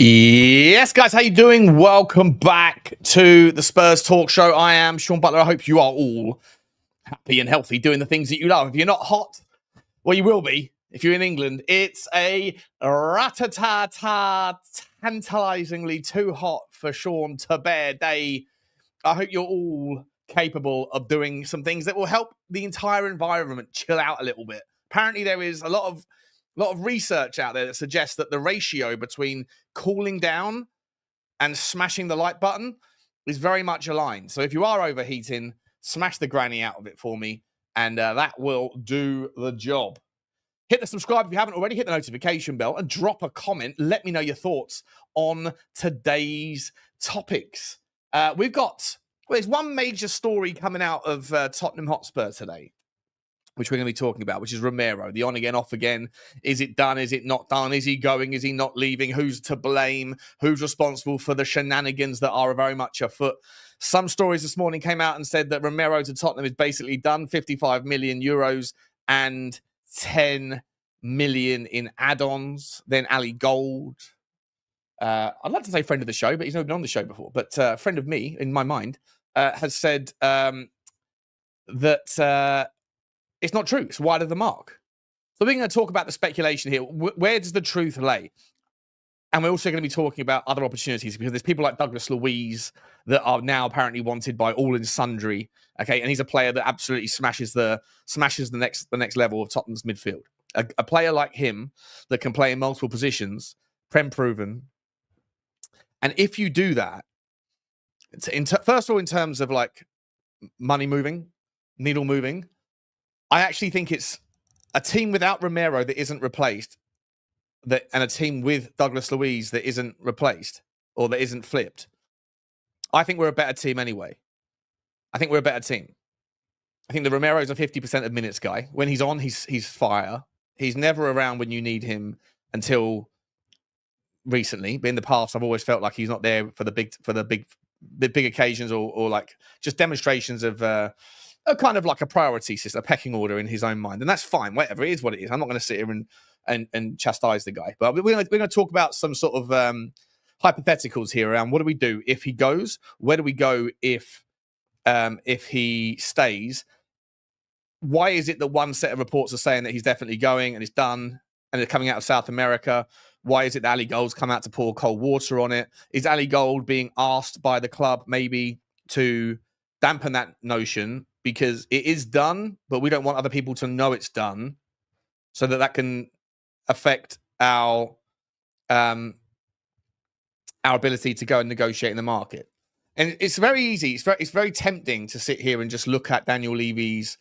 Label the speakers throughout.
Speaker 1: Yes, guys, how you doing? Welcome back to the Spurs Talk Show. I am Sean Butler. I hope you are all happy and healthy, doing the things that you love. If you're not hot, well, you will be. If you're in England, it's a rat-a-ta-ta, tantalizingly too hot for Sean to bear day. I hope you're all capable of doing some things that will help the entire environment chill out a little bit. Apparently, there is a lot of research out there that suggests that the ratio between cooling down and smashing the like button is very much aligned. So if you are overheating, smash the granny out of it for me, and that will do the job. Hit the subscribe if you haven't already, hit the notification bell, and drop a comment. Let me know your thoughts on today's topics. There's one major story coming out of Tottenham Hotspur today, which we're going to be talking about, which is Romero, the on again, off again. Is it done? Is it not done? Is he going? Is he not leaving? Who's to blame? Who's responsible for the shenanigans that are very much afoot? Some stories this morning came out and said that Romero to Tottenham is basically done, 55 million euros and 10 million in add-ons. Then Ali Gold, I'd like to say friend of the show, but he's never been on the show before, but friend of me in my mind, has said that it's not true. It's wide of the mark. So we're going to talk about the speculation here. Where does the truth lay? And we're also going to be talking about other opportunities, because there's people like Douglas Luiz that are now apparently wanted by all and sundry. Okay, and he's a player that absolutely smashes the next level of Tottenham's midfield. A player like him that can play in multiple positions, prem proven. And if you do that, first of all, in terms of like money moving, needle moving, I actually think it's a team without Romero that isn't replaced, and a team with Douglas Luiz that isn't replaced or that isn't flipped. I think we're a better team anyway. I think we're a better team. I think the Romero's a 50% of minutes guy. When he's on, he's fire. He's never around when you need him until recently. But in the past, I've always felt like he's not there for the big occasions or like just demonstrations of a kind of like a priority system, a pecking order in his own mind. And that's fine. Whatever, it is what it is. I'm not going to sit here and chastise the guy. But we're going to talk about some sort of hypotheticals here around what do we do if he goes? Where do we go if he stays? Why is it that one set of reports are saying that he's definitely going and it's done and they're coming out of South America? Why is it that Ali Gold's come out to pour cold water on it? Is Ali Gold being asked by the club maybe to dampen that notion because it is done, but we don't want other people to know it's done so that can affect our ability to go and negotiate in the market? And it's very easy. It's very tempting to sit here and just look at Daniel Levy's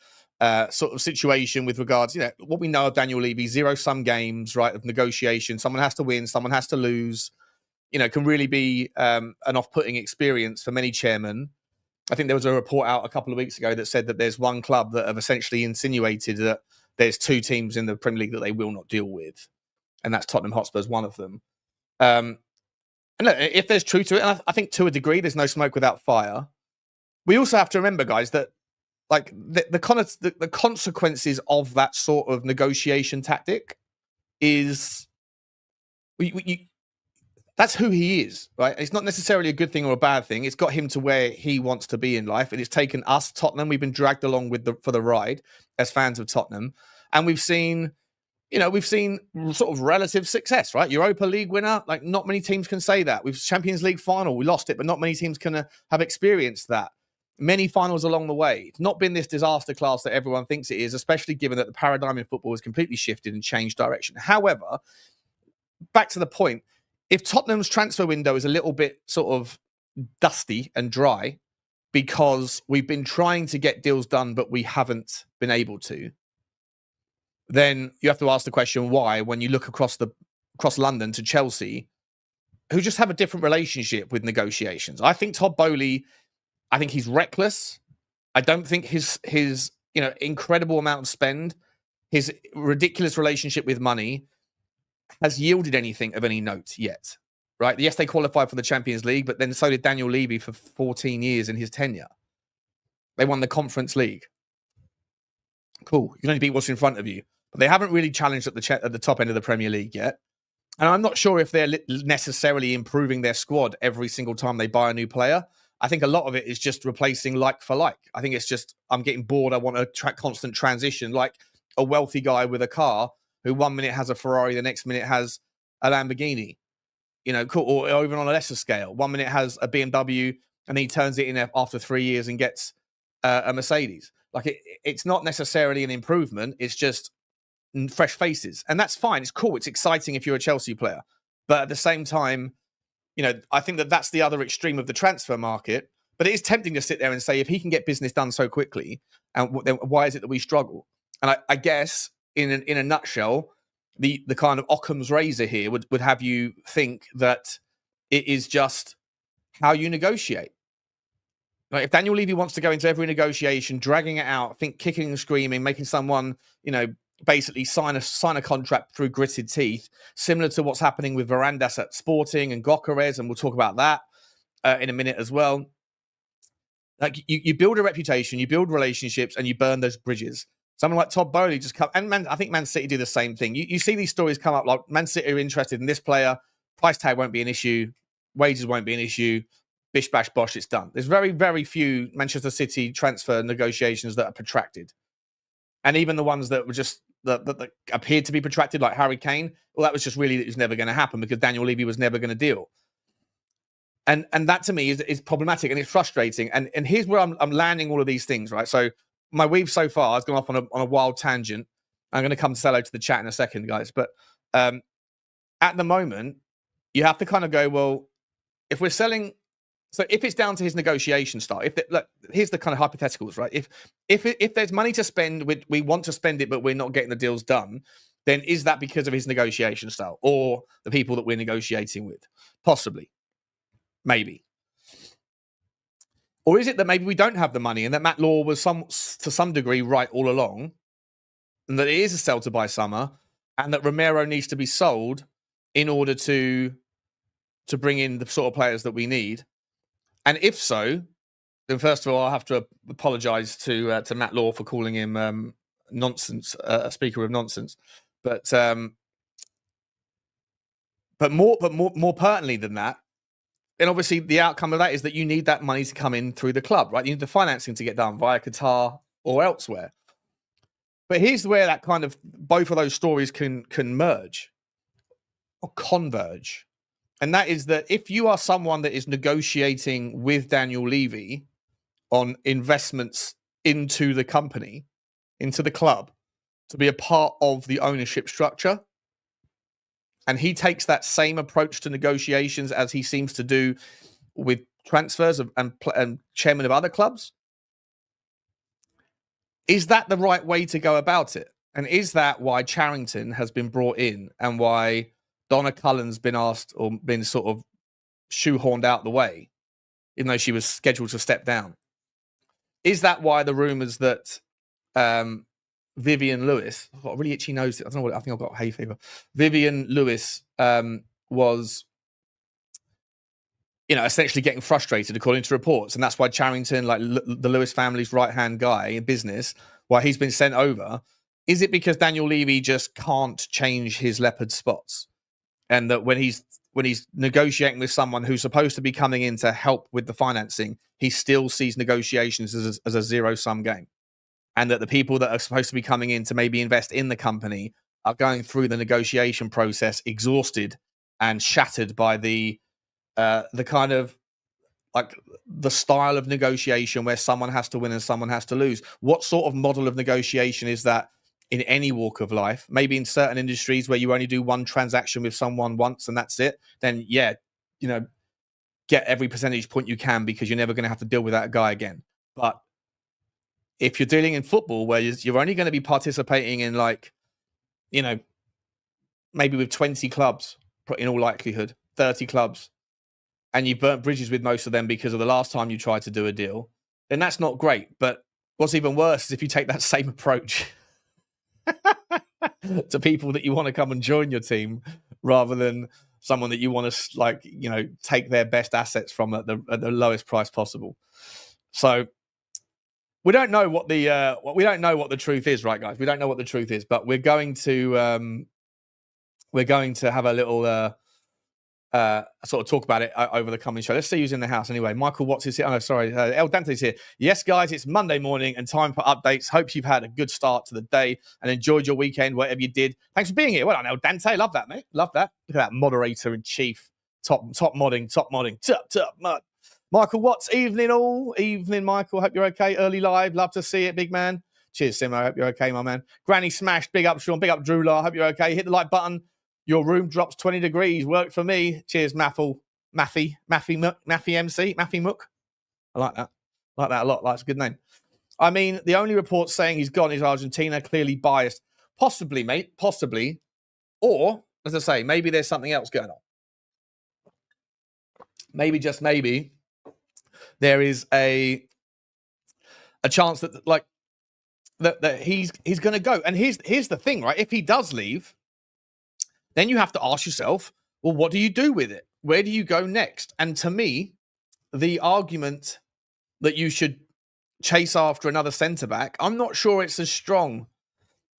Speaker 1: sort of situation with regards, what we know of Daniel Levy, zero-sum games, right, of negotiation. Someone has to win, someone has to lose. Can really be an off-putting experience for many chairmen. I think there was a report out a couple of weeks ago that said that there's one club that have essentially insinuated that there's two teams in the Premier League that they will not deal with. And that's Tottenham Hotspur is one of them. And look, if there's truth to it, and I think to a degree, there's no smoke without fire. We also have to remember, guys, that like the consequences of that sort of negotiation tactic is that's who he is, right? It's not necessarily a good thing or a bad thing. It's got him to where he wants to be in life. And it's taken us, Tottenham, we've been dragged along for the ride as fans of Tottenham. And we've seen sort of relative success, right? Europa League winner, like not many teams can say that. We've Champions League final, we lost it, but not many teams can have experienced that. Many finals along the way. It's not been this disaster class that everyone thinks it is, especially given that the paradigm in football has completely shifted and changed direction. However, back to the point, if Tottenham's transfer window is a little bit sort of dusty and dry because we've been trying to get deals done, but we haven't been able to, then you have to ask the question why when you look across London to Chelsea, who just have a different relationship with negotiations. I think Todd Boehly, I think he's reckless. I don't think his incredible amount of spend, his ridiculous relationship with money has yielded anything of any note yet, right? Yes, they qualified for the Champions League, but then so did Daniel Levy for 14 years in his tenure. They won the Conference League. Cool. You can only beat what's in front of you. But they haven't really challenged at the top end of the Premier League yet. And I'm not sure if they're necessarily improving their squad every single time they buy a new player. I think a lot of it is just replacing like for like. I think it's just, I'm getting bored. I want a constant transition, like a wealthy guy with a car who 1 minute has a Ferrari, the next minute has a Lamborghini, cool. Or even on a lesser scale. 1 minute has a BMW and he turns it in after 3 years and gets a Mercedes. Like it's not necessarily an improvement. It's just fresh faces. And that's fine. It's cool. It's exciting if you're a Chelsea player. But at the same time, I think that's the other extreme of the transfer market. But it is tempting to sit there and say, if he can get business done so quickly, and then why is it that we struggle? And I guess in a nutshell, the kind of Occam's razor here would have you think that it is just how you negotiate. Like if Daniel Levy wants to go into every negotiation, dragging it out, kicking and screaming, making someone, basically sign a contract through gritted teeth, similar to what's happening with Varandas at Sporting and Gyökeres, and we'll talk about that in a minute as well. Like you build a reputation, you build relationships, and you burn those bridges. Someone like Todd Bowley just come, and I think Man City do the same thing. You see these stories come up like Man City are interested in this player, price tag won't be an issue, wages won't be an issue, bish bash bosh, it's done. There's very, very few Manchester City transfer negotiations that are protracted. And even the ones that were just that appeared to be protracted, like Harry Kane, well, that was just really, it was never going to happen because Daniel Levy was never going to deal. And that to me is problematic and it's frustrating. And here's where I'm landing all of these things, right? So my weave so far has gone off on a wild tangent. I'm going to come to say hello to the chat in a second, guys. But at the moment, you have to kind of go, well, if we're selling, so if it's down to his negotiation style, look, here's the kind of hypotheticals, right? If there's money to spend, we want to spend it, but we're not getting the deals done, then is that because of his negotiation style or the people that we're negotiating with? Possibly. Maybe. Or is it that maybe we don't have the money and that Matt Law was to some degree right all along and that it is a sell to buy summer and that Romero needs to be sold in order to bring in the sort of players that we need? And if so, then first of all, I'll have to apologise to Matt Law for calling him nonsense, a speaker of nonsense. But more pertinently than that, and obviously the outcome of that is that you need that money to come in through the club, right? You need the financing to get done via Qatar or elsewhere. But here's where that kind of both of those stories can merge or converge. And that is that if you are someone that is negotiating with Daniel Levy on investments into the company, into the club, to be a part of the ownership structure, and he takes that same approach to negotiations as he seems to do with transfers and chairman of other clubs, is that the right way to go about it? And is that why Charrington has been brought in and why Donna Cullen's been asked or been sort of shoehorned out the way, even though she was scheduled to step down? Is that why the rumours that Vivian Lewis, I've got a really itchy nose. I don't know what, I think I've got hay fever. Vivian Lewis was, essentially getting frustrated according to reports. And that's why Charrington, like the Lewis family's right-hand guy in business, why he's been sent over. Is it because Daniel Levy just can't change his leopard spots? And that when he's negotiating with someone who's supposed to be coming in to help with the financing, he still sees negotiations as a zero-sum game? And that the people that are supposed to be coming in to maybe invest in the company are going through the negotiation process exhausted and shattered by the kind of like the style of negotiation where someone has to win and someone has to lose. What sort of model of negotiation is that in any walk of life? Maybe in certain industries where you only do one transaction with someone once and that's it. Then get every percentage point you can because you're never going to have to deal with that guy again. But if you're dealing in football where you're only going to be participating in maybe with 20 clubs in all likelihood, 30 clubs, and you've burnt bridges with most of them because of the last time you tried to do a deal, then that's not great. But what's even worse is if you take that same approach to people that you want to come and join your team rather than someone that you want to take their best assets from at the lowest price possible. So we don't know what the truth is, right, guys? We don't know what the truth is, but we're going to we're going to have a little sort of talk about it over the coming show. Let's see who's in the house anyway. Michael Watts is here. Oh, no, sorry. El Dante's here. Yes, guys, it's Monday morning and time for updates. Hope you've had a good start to the day and enjoyed your weekend, whatever you did. Thanks for being here. Well done, El Dante. Love that, mate. Love that. Look at that moderator in chief. Top modding. Top mod. Michael Watts, evening all. Evening, Michael. Hope you're okay. Early live. Love to see it, big man. Cheers, Simo. Hope you're okay, my man. Granny smashed. Big up, Sean. Big up, Drew Law. Hope you're okay. Hit the like button. Your room drops 20 degrees. Worked for me. Cheers, Maffy MC, Maffy Mook. I like that. Like that a lot. That's a good name. I mean, the only report saying he's gone is Argentina. Clearly biased. Possibly, mate. Possibly. Or, as I say, maybe there's something else going on. Maybe, just maybe, there is a chance that, like, that he's going to go. And here's the thing, right? If he does leave, then you have to ask yourself, well, what do you do with it? Where do you go next? And to me, the argument that you should chase after another centre-back, I'm not sure it's as strong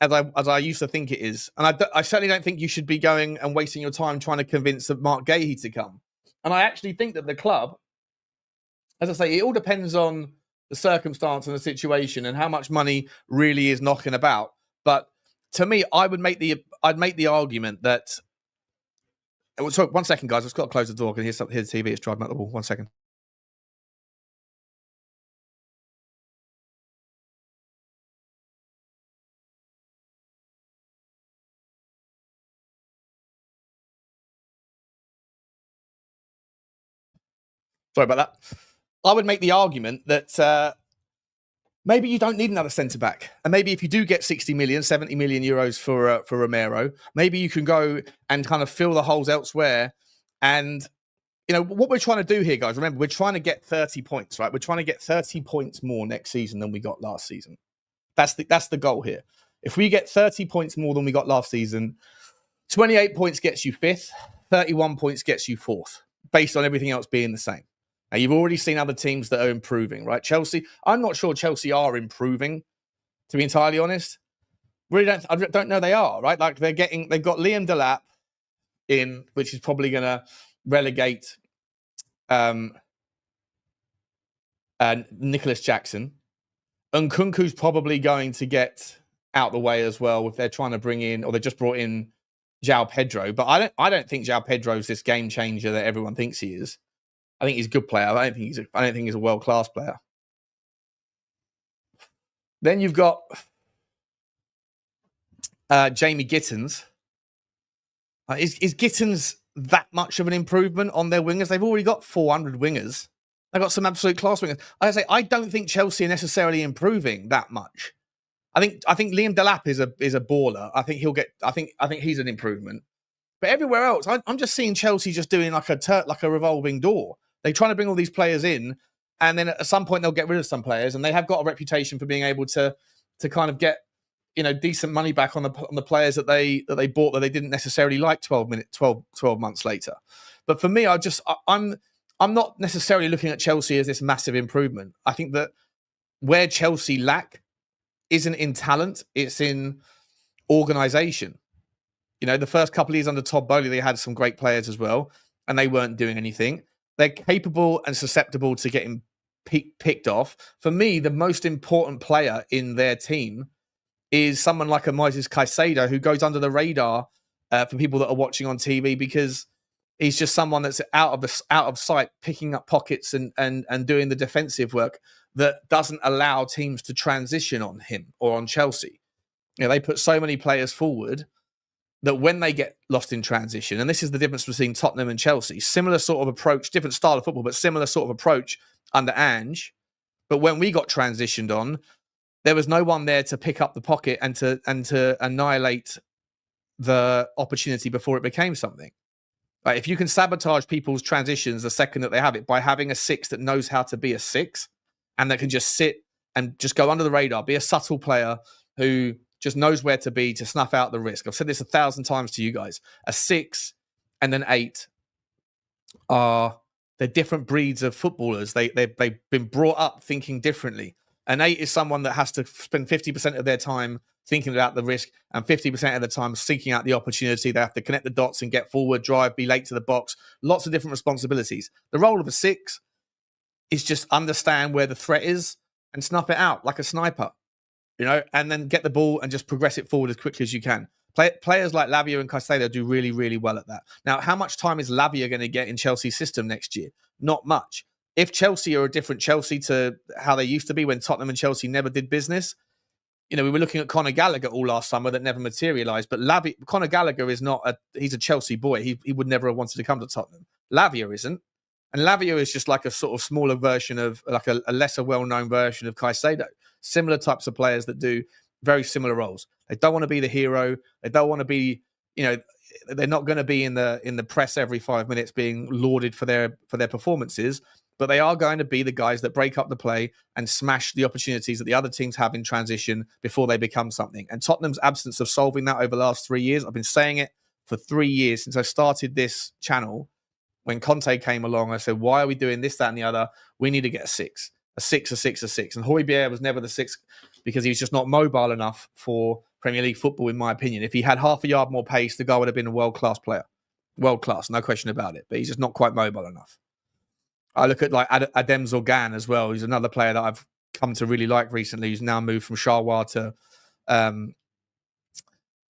Speaker 1: as I used to think it is. And I certainly don't think you should be going and wasting your time trying to convince Mark Gahey to come. And I actually think that the club, as I say, it all depends on the circumstance and the situation and how much money really is knocking about. But to me, I'd make the argument that. Sorry, 1 second, guys. I've just got to close the door because here's the TV. It's driving out the wall. 1 second. Sorry about that. I would make the argument that maybe you don't need another centre back, and maybe if you do get 60 million, 70 million euros for Romero, maybe you can go and kind of fill the holes elsewhere. And you know what we're trying to do here, guys. Remember, we're trying to get 30 points, right? We're trying to get 30 points more next season than we got last season. That's the goal here. If we get 30 points more than we got last season, 28 points gets you fifth, 31 points gets you fourth, based on everything else being the same. Now, you've already seen other teams that are improving, right? Chelsea, I'm not sure Chelsea are improving, to be entirely honest. Really I don't know they are, right? Like they've got Liam Delap in, which is probably going to relegate Nicholas Jackson. Nkunku's probably going to get out the way as well if they're trying to bring in, or they just brought in João Pedro. But I don't think João Pedro's this game changer that everyone thinks he is. I think he's a good player. I don't think he's a world-class player. Then you've got Jamie Gittins. Is Gittins that much of an improvement on their wingers? They've already got 400 wingers. They've got some absolute class wingers. I don't think Chelsea are necessarily improving that much. I think Liam Delap is a baller. I think he'll get. I think he's an improvement. But everywhere else, I'm just seeing Chelsea just doing like a revolving door. They're trying to bring all these players in, and then at some point they'll get rid of some players, and they have got a reputation for being able to kind of get, you know, decent money back on the players that they bought that they didn't necessarily like 12 months later. But for me, I'm not necessarily looking at Chelsea as this massive improvement. I think that where Chelsea lack isn't in talent, it's in organisation. You know, the first couple of years under Todd Bowley, they had some great players as well, and they weren't doing anything. They're capable and susceptible to getting picked off. For me, the most important player in their team is someone like a Moises Caicedo, who goes under the radar for people that are watching on TV because he's just someone that's out of sight, picking up pockets and doing the defensive work that doesn't allow teams to transition on him or on Chelsea. You know, they put so many players forward that when they get lost in transition, and this is the difference between Tottenham and Chelsea, similar sort of approach, different style of football, but similar sort of approach under Ange. But when we got transitioned on, there was no one there to pick up the pocket and to annihilate the opportunity before it became something. Like if you can sabotage people's transitions the second that they have it by having a six that knows how to be a six and that can just sit and just go under the radar, be a subtle player who just knows where to be to snuff out the risk. I've said this 1,000 times to you guys. A 6 and an 8 they're different breeds of footballers. They've been brought up thinking differently. An 8 is someone that has to spend 50% of their time thinking about the risk, and 50% of the time seeking out the opportunity. They have to connect the dots and get forward, drive, be late to the box. Lots of different responsibilities. The role of a 6 is just understand where the threat is and snuff it out like a sniper, and then get the ball and just progress it forward as quickly as you can. Players like Lavia and Caicedo do really, really well at that. Now, how much time is Lavia going to get in Chelsea's system next year? Not much. If Chelsea are a different Chelsea to how they used to be when Tottenham and Chelsea never did business, we were looking at Conor Gallagher all last summer that never materialised. But Conor Gallagher is he's a Chelsea boy. He would never have wanted to come to Tottenham. Lavia isn't. And Lavia is just like a sort of smaller version of, like a lesser well-known version of Caicedo. Similar types of players that do very similar roles. They don't want to be the hero. They don't want to be, they're not going to be in the press every 5 minutes being lauded for their performances, but they are going to be the guys that break up the play and smash the opportunities that the other teams have in transition before they become something. And Tottenham's absence of solving that over the last 3 years, I've been saying it for 3 years since I started this channel. When Conte came along, I said, why are we doing this, that, and the other? We need to get a 6. A 6. And Højbjerg was never the 6 because he was just not mobile enough for Premier League football, in my opinion. If he had half a yard more pace, the guy would have been a world-class player. World-class, no question about it. But he's just not quite mobile enough. I look at like Adem Zorgan as well. He's another player that I've come to really like recently. He's now moved from Charleroi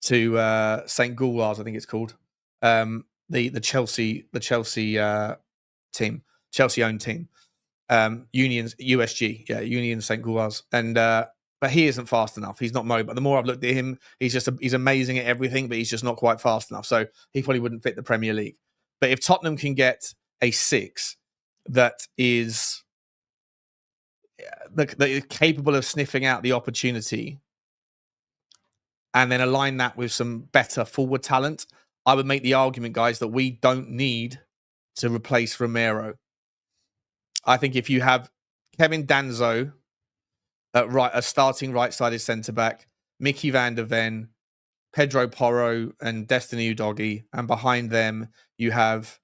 Speaker 1: to St. Gauloise, I think it's called. The Chelsea team, Chelsea-owned team, Union's USG, Union St. Gauloise, and but he isn't fast enough. He's not mobile. The more I've looked at him, he's amazing at everything, but he's just not quite fast enough. So he probably wouldn't fit the Premier League. But if Tottenham can get a 6 that is capable of sniffing out the opportunity, and then align that with some better forward talent, I would make the argument, guys, that we don't need to replace Romero. I think if you have Kevin Danzo at a starting right-sided centre-back, Micky van der Ven, Pedro Porro and Destiny Udogie, and behind them you have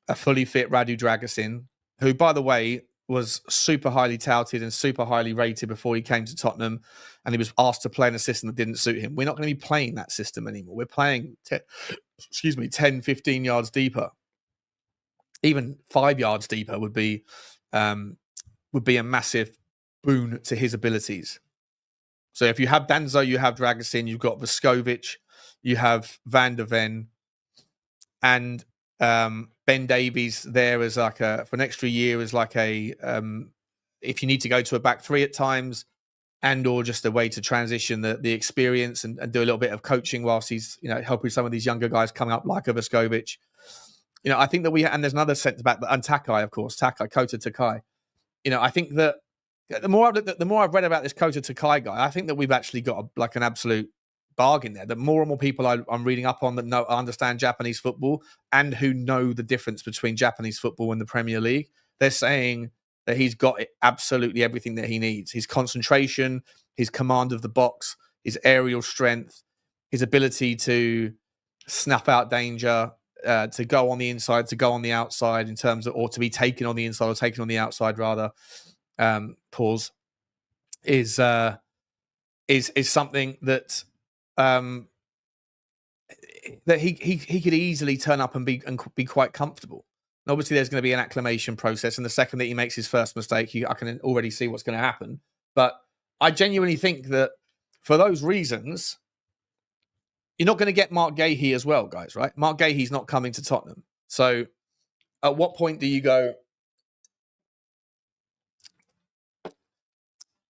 Speaker 1: a fully fit Radu Dragusin, who, by the way, was super highly touted and super highly rated before he came to Tottenham, and he was asked to play in a system that didn't suit him. We're not going to be playing that system anymore. We're playing 10, 15 yards deeper. Even 5 yards deeper would be a massive boon to his abilities. So if you have Danzo, you have Dragusin, you've got Vuskovic, you have Van der Ven, and Ben Davies there as like for an extra year as like if you need to go to a back 3 at times, and or just a way to transition the experience and do a little bit of coaching whilst he's helping some of these younger guys coming up like a Vuskovic. I think that and there's another centre back, and Takai, of course, Kota Takai. I think that the more I've read about this Kota Takai guy, I think that we've actually got an absolute bargain there. That more and more people I'm reading up on that understand Japanese football and who know the difference between Japanese football and the Premier League, they're saying that he's got absolutely everything that he needs. His concentration, his command of the box, his aerial strength, his ability to snuff out danger, to go on the inside, to go on the outside in terms of, or to be taken on the inside or taken on the outside rather, pause, is something that that he could easily turn up and be quite comfortable. And obviously, there's going to be an acclimation process, and the second that he makes his first mistake, I can already see what's going to happen. But I genuinely think that for those reasons, you're not going to get Mark Gahey as well, guys, right? Mark Gahey's not coming to Tottenham. So at what point do you go,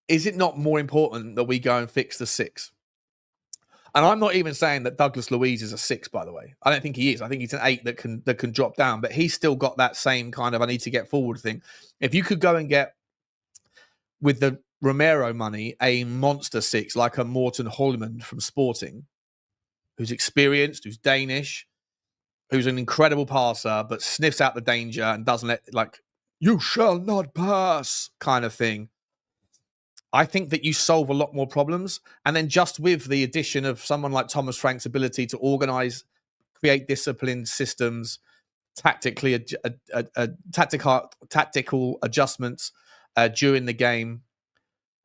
Speaker 1: is it not more important that we go and fix the 6? And I'm not even saying that Douglas Luiz is a 6, by the way. I don't think he is. I think he's an 8 that can drop down, but he's still got that same kind of I need to get forward thing. If you could go and get, with the Romero money, a monster 6 like a Morten Holman from Sporting, who's experienced, who's Danish, who's an incredible passer, but sniffs out the danger and doesn't let, you shall not pass kind of thing. I think that you solve a lot more problems. And then just with the addition of someone like Thomas Frank's ability to organise, create disciplined systems, tactical adjustments during the game,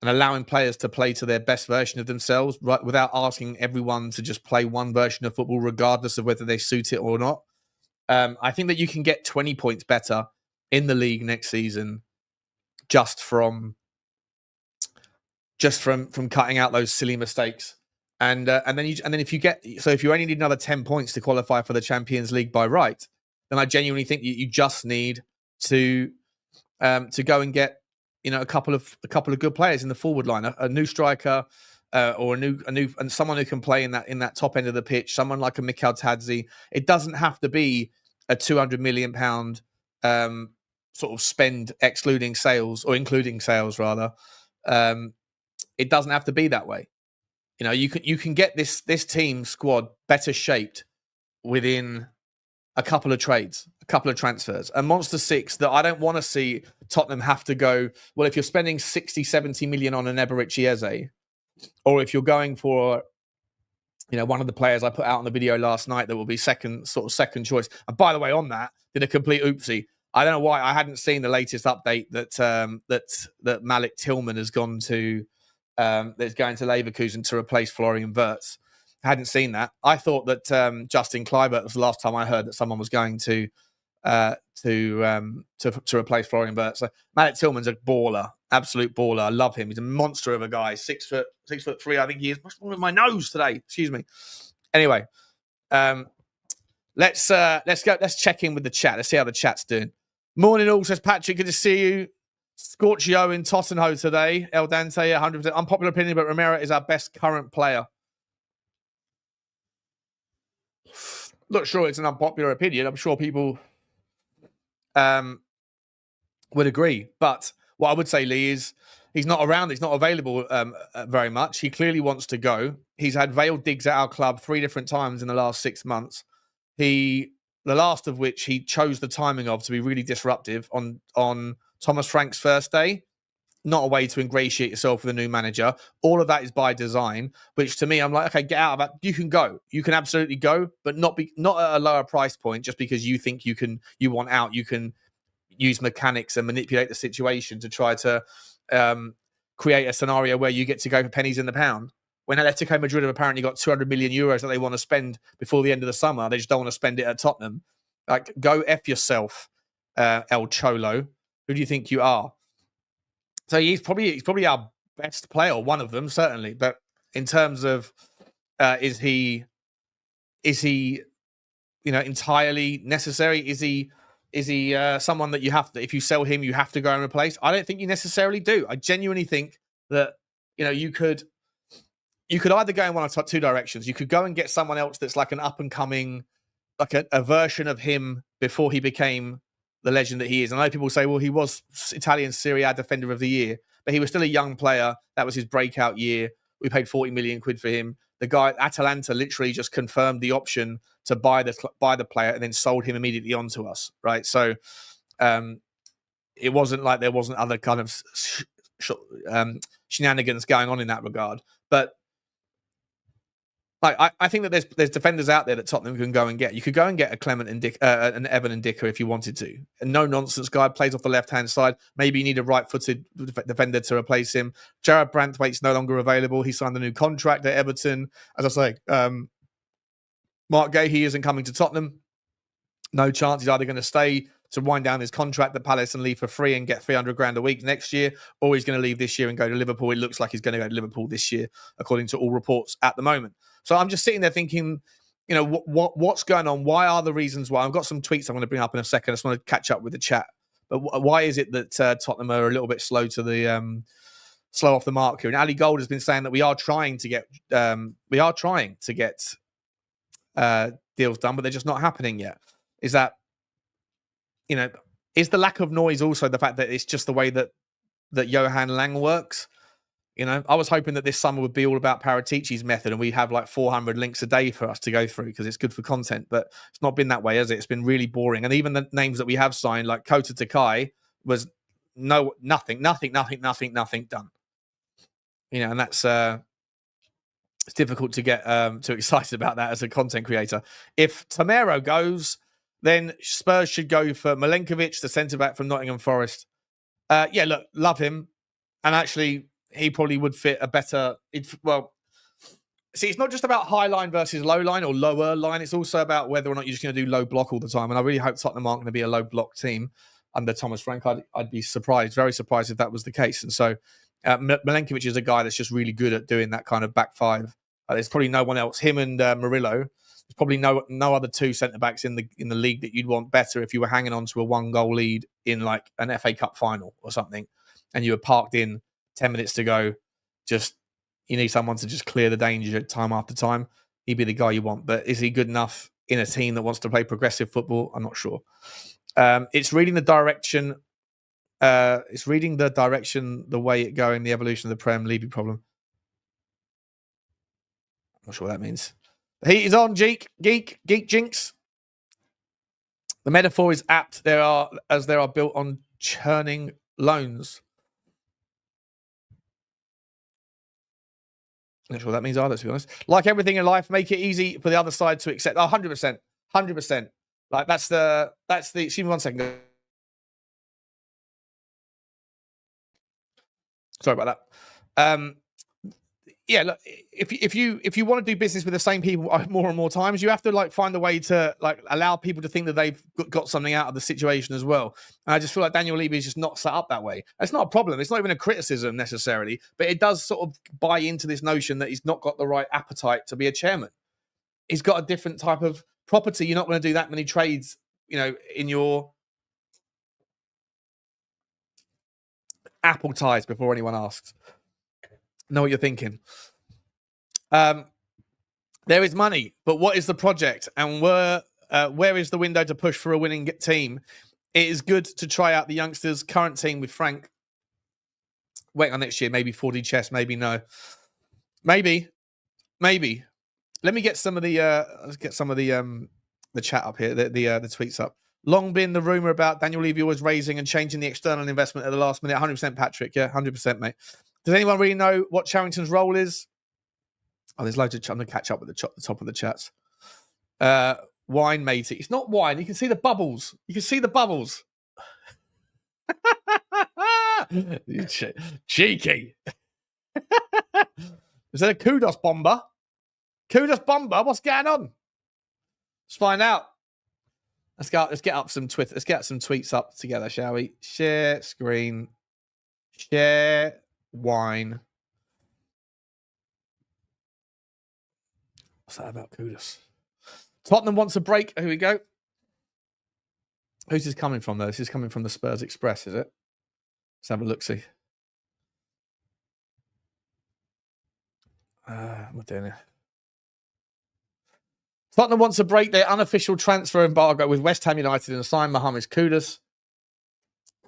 Speaker 1: and allowing players to play to their best version of themselves, right, without asking everyone to just play one version of football, regardless of whether they suit it or not. I think that you can get 20 points better in the league next season just from cutting out those silly mistakes. And then if you only need another 10 points to qualify for the Champions League by right, then I genuinely think you just need to go and get a couple of good players in the forward line, a new striker, or a new and someone who can play in that top end of the pitch, someone like a Micky Tadzi. It doesn't have to be a £200 million sort of spend, excluding sales or including sales rather. It doesn't have to be that way. You can get this team squad better shaped within a couple of trades, a couple of transfers. A monster six that I don't want to see Tottenham have to go, well, if you're spending 60, 70 million on an Eberechi Eze, or if you're going for, one of the players I put out on the video last night that will be second choice. And by the way, on that, did a complete oopsie. I don't know why I hadn't seen the latest update that Malik Tillman has gone to, that's going to Leverkusen to replace Florian Wirtz. I hadn't seen that. I thought that Justin Kluivert was the last time I heard that someone was going to replace Florian Wirtz. So Malik Tillman's a baller, absolute baller. I love him. He's a monster of a guy. 6'3", I think he is. What's wrong with my nose today? Excuse me. Anyway, let's go. Let's check in with the chat. Let's see how the chat's doing. Morning all, says Patrick. Good to see you. Scorchio in Tottenham today. El Dante, 100%. Unpopular opinion, but Romero is our best current player. Not sure it's an unpopular opinion. I'm sure people would agree. But what I would say, Lee, is he's not around. He's not available very much. He clearly wants to go. He's had veiled digs at our club 3 different times in the last 6 months. The last of which he chose the timing of to be really disruptive on Thomas Frank's first day. Not a way to ingratiate yourself with a new manager. All of that is by design, which to me, I'm like, okay, get out of that. You can go. You can absolutely go, but not at a lower price point just because you think you want out. You can use mechanics and manipulate the situation to try to create a scenario where you get to go for pennies in the pound. When Atletico Madrid have apparently got 200 million euros that they want to spend before the end of the summer, they just don't want to spend it at Tottenham. Like, go F yourself, El Cholo. Who do you think you are? So he's probably our best player, one of them certainly. But in terms of is he entirely necessary? Is he someone that you have to, if you sell him, you have to go and replace? I don't think you necessarily do. I genuinely think that you could either go in one of 2 directions. You could go and get someone else that's like an up and coming, like a version of him before he became the legend that he is. And I know people say, well, he was Italian Serie A Defender of the Year, but he was still a young player. That was his breakout year. We paid 40 million quid for him. The guy at Atalanta literally just confirmed the option to buy the player and then sold him immediately on to us, right? So it wasn't like there wasn't other kind of shenanigans going on in that regard. But I think that there's defenders out there that Tottenham can go and get. You could go and get a Clement and an Evan and Dicker if you wanted to. A no-nonsense guy, plays off the left-hand side. Maybe you need a right-footed defender to replace him. Jared Brandtwaite's no longer available. He signed a new contract at Everton. As I say, Mark Gahey isn't coming to Tottenham. No chance. He's either going to stay to wind down his contract at Palace and leave for free and get 300 grand a week next year, or he's going to leave this year and go to Liverpool. It looks like he's going to go to Liverpool this year, according to all reports at the moment. So I'm just sitting there thinking, what's going on? Why are the reasons why? I've got some tweets I'm going to bring up in a second. I just want to catch up with the chat. But why is it that Tottenham are a little bit slow to the slow off the mark here? And Ali Gold has been saying that we are trying to get deals done, but they're just not happening yet. Is that, is the lack of noise also the fact that it's just the way that Johan Lang works? I was hoping that this summer would be all about Paratici's method and we have like 400 links a day for us to go through because it's good for content, but it's not been that way, has it? It's been really boring. And even the names that we have signed, like Kota Takai, was nothing done. And that's it's difficult to get too excited about that as a content creator. If Romero goes, then Spurs should go for Milenkovic, the centre-back from Nottingham Forest. Look, love him. And actually, he probably would fit a better. See, it's not just about high line versus low line or lower line. It's also about whether or not you're just going to do low block all the time. And I really hope Tottenham aren't going to be a low block team under Thomas Frank. I'd be surprised, very surprised if that was the case. And so Milenkovic is a guy that's just really good at doing that kind of back five. There's probably no one else. Him and Murillo. There's probably no other two centre backs in the league that you'd want better if you were hanging on to a 1-goal lead in like an FA Cup final or something, and you were parked in 10 minutes to go. Just you need someone to just clear the danger time after time. He'd be the guy you want. But is he good enough in a team that wants to play progressive football? I'm not sure. It's reading the direction. The way it going, the evolution of the Prem, Levy problem. I'm not sure what that means. The heat is on, Geek Jinx. The metaphor is apt. They are built on churning loans. Not sure what that means either, to be honest. Like everything in life, make it easy for the other side to accept. 100%. 100%. Like that's the excuse me 1 second. Sorry about that. Yeah, look, if you want to do business with the same people more and more times, you have to like find a way to like allow people to think that they've got something out of the situation as well. And I just feel like Daniel Levy is just not set up that way. It's not a problem. It's not even a criticism necessarily, but it does sort of buy into this notion that he's not got the right appetite to be a chairman. He's got a different type of property. You're not going to do that many trades, in your Apple ties before anyone asks. Know what you're thinking. There is money, but what is the project? And where is the window to push for a winning team? It is good to try out the youngsters' current team with Frank. Wait on next year, maybe 4D chess, maybe no. Maybe. Let me get some of the chat up here, the tweets up. Long been the rumor about Daniel Levy always raising and changing the external investment at the last minute. 100% Patrick, yeah, 100%, mate. Does anyone really know what Charrington's role is? Oh, there's loads of. I'm going to catch up with the top of the chats. Wine, matey. It's not wine. You can see the bubbles. Cheeky. Is that a Cudas bomber? What's going on? Let's find out. Let's get up some Twitter. Let's get some tweets up together, shall we? Share screen. Share wine. What's that about Cudas? Tottenham wants a break. Here we go. Who's this coming from, though? This is coming from the Spurs Express, is it? Let's have a look-see. What doing here? Tottenham wants to break their unofficial transfer embargo with West Ham United and sign Mohamed Cudas.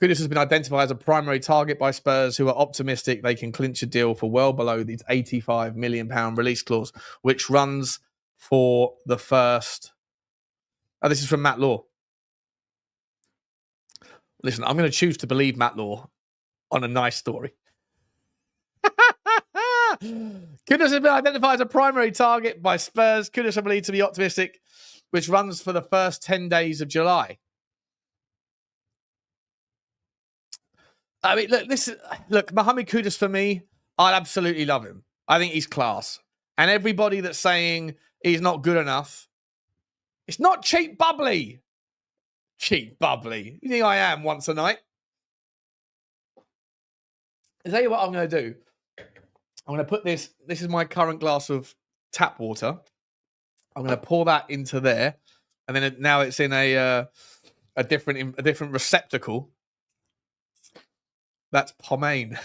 Speaker 1: Cudas has been identified as a primary target by Spurs, who are optimistic they can clinch a deal for well below the £85 million release clause, which runs for the first... Oh, this is from Matt Law. Listen, I'm going to choose to believe Matt Law on a nice story. Cudas has been identified as a primary target by Spurs. Cudas are believed to be optimistic, which runs for the first 10 days of July. I mean, look, Mohamed Cudas for me, I'd absolutely love him. I think he's class. And everybody that's saying he's not good enough, it's not cheap bubbly. Cheap bubbly. You think I am once a night? I'll tell you what I'm going to do. I'm going to put this is my current glass of tap water. I'm going to pour that into there. And then now it's in a different receptacle. That's pomade.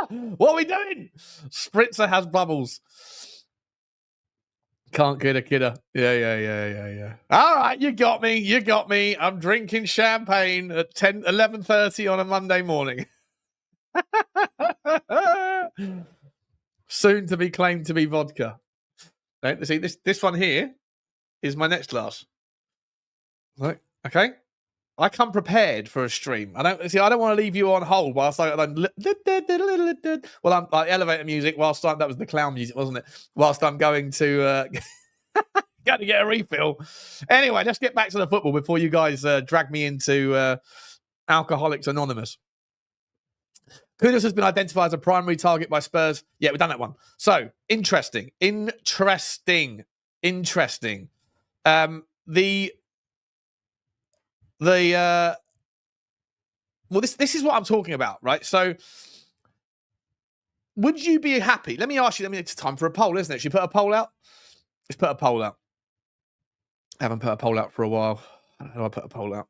Speaker 1: What are we doing? Spritzer has bubbles. Can't get a kidder. Yeah. All right, you got me. I'm drinking champagne at 11:30 on a Monday morning. Soon to be claimed to be vodka. Right, see, this one here is my next glass. Right, okay. I come prepared for a stream. I don't want to leave you on hold whilst I elevator music whilst that was the clown music, wasn't it? Whilst I'm going to got to get a refill. Anyway, let's get back to the football before you guys drag me into Alcoholics Anonymous. Cudas has been identified as a primary target by Spurs. Yeah, we've done that one. So, interesting. Well, this is what I'm talking about, right? So, would you be happy? Let me ask you, it's time for a poll, isn't it? Should we put a poll out? Let's put a poll out. I haven't put a poll out for a while. How do I put a poll out?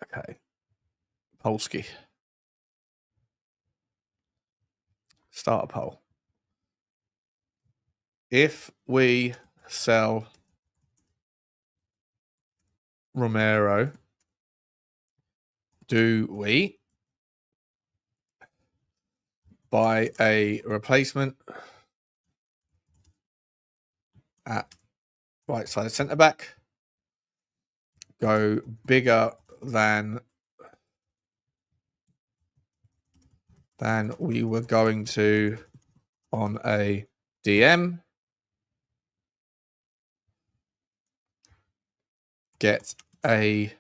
Speaker 1: Okay. Polski. Start a poll. If we sell Romero, do we buy a replacement at right side centre back? Go bigger than we were going to on a DM. Get a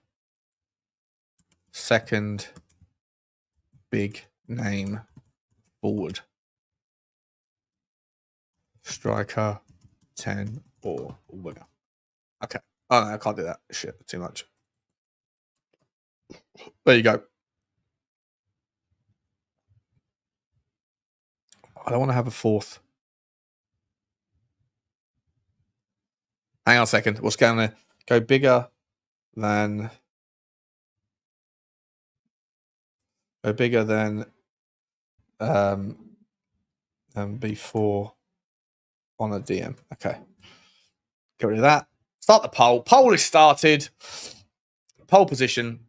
Speaker 1: second big name forward. Striker, 10 or winger. Okay. Oh, no, I can't do that. Shit, too much. There you go. I don't want to have a fourth. Hang on a second. What's going on there? Go bigger than... before on a DM. Okay. Get rid of that. Start the poll. Poll is started. Poll position.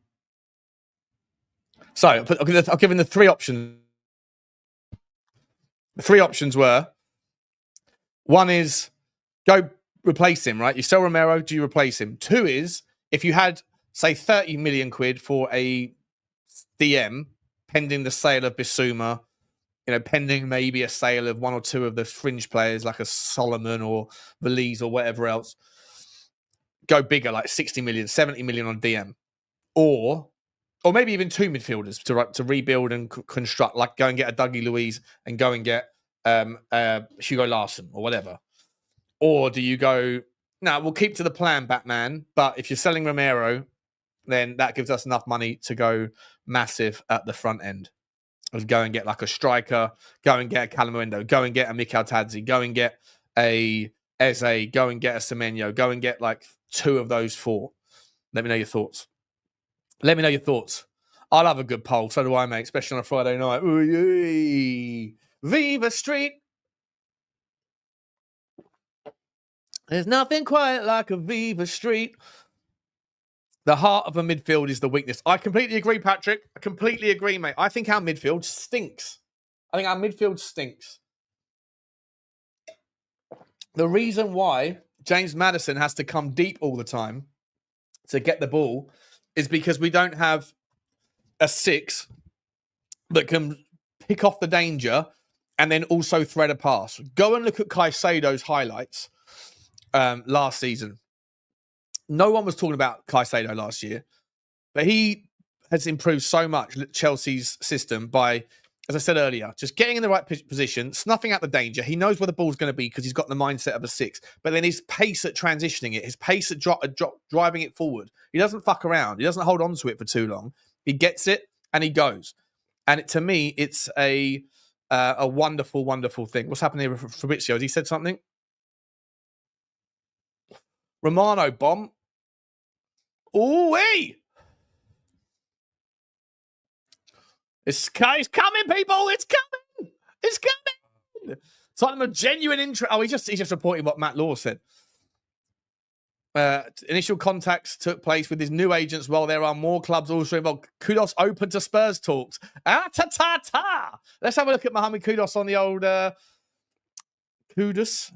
Speaker 1: So I've given the three options. The three options were, one is go replace him, right? You sell Romero, do you replace him? Two is, if you had, say, 30 million quid for a DM, pending the sale of Bissouma, pending maybe a sale of one or two of the fringe players like a Solomon or Valise or whatever else, go bigger, like 60 million, 70 million on DM. Or maybe even two midfielders to rebuild and construct, like go and get a Dougie Luiz and go and get Hugo Larson or whatever. Or do you go, no, we'll keep to the plan, Batman, but if you're selling Romero, then that gives us enough money to go massive at the front end. Go and get like a striker, go and get a Calamuendo, go and get a Mikel Tadzi, go and get a Eze, go and get a Semenyo, go and get like two of those four. Let me know your thoughts. Let me know your thoughts. I love a good poll. So do I, mate, especially on a Friday night. Ooh, Viva Street. There's nothing quite like a Viva Street. The heart of a midfield is the weakness. I completely agree, Patrick. I completely agree, mate. I think our midfield stinks. The reason why James Maddison has to come deep all the time to get the ball is because we don't have a six that can pick off the danger and then also thread a pass. Go and look at Caicedo's highlights last season. No one was talking about Caicedo last year, but he has improved so much, Chelsea's system, by, as I said earlier, just getting in the right position, snuffing out the danger. He knows where the ball's going to be because he's got the mindset of a six, but then his pace at transitioning it, his pace at driving it forward. He doesn't fuck around. He doesn't hold on to it for too long. He gets it and he goes. And to me, it's a wonderful, wonderful thing. What's happening here with Fabrizio? Has he said something? Romano bomb. Ooh-wee! It's coming, people! It's coming! It's coming! Tottenham a genuine interest. Oh, he's just reporting what Matt Law said. Initial contacts took place with his new agents while there are more clubs also involved. Cudas open to Spurs talks. Ta-ta-ta! Let's have a look at Mohamed Cudas on the old Cudas.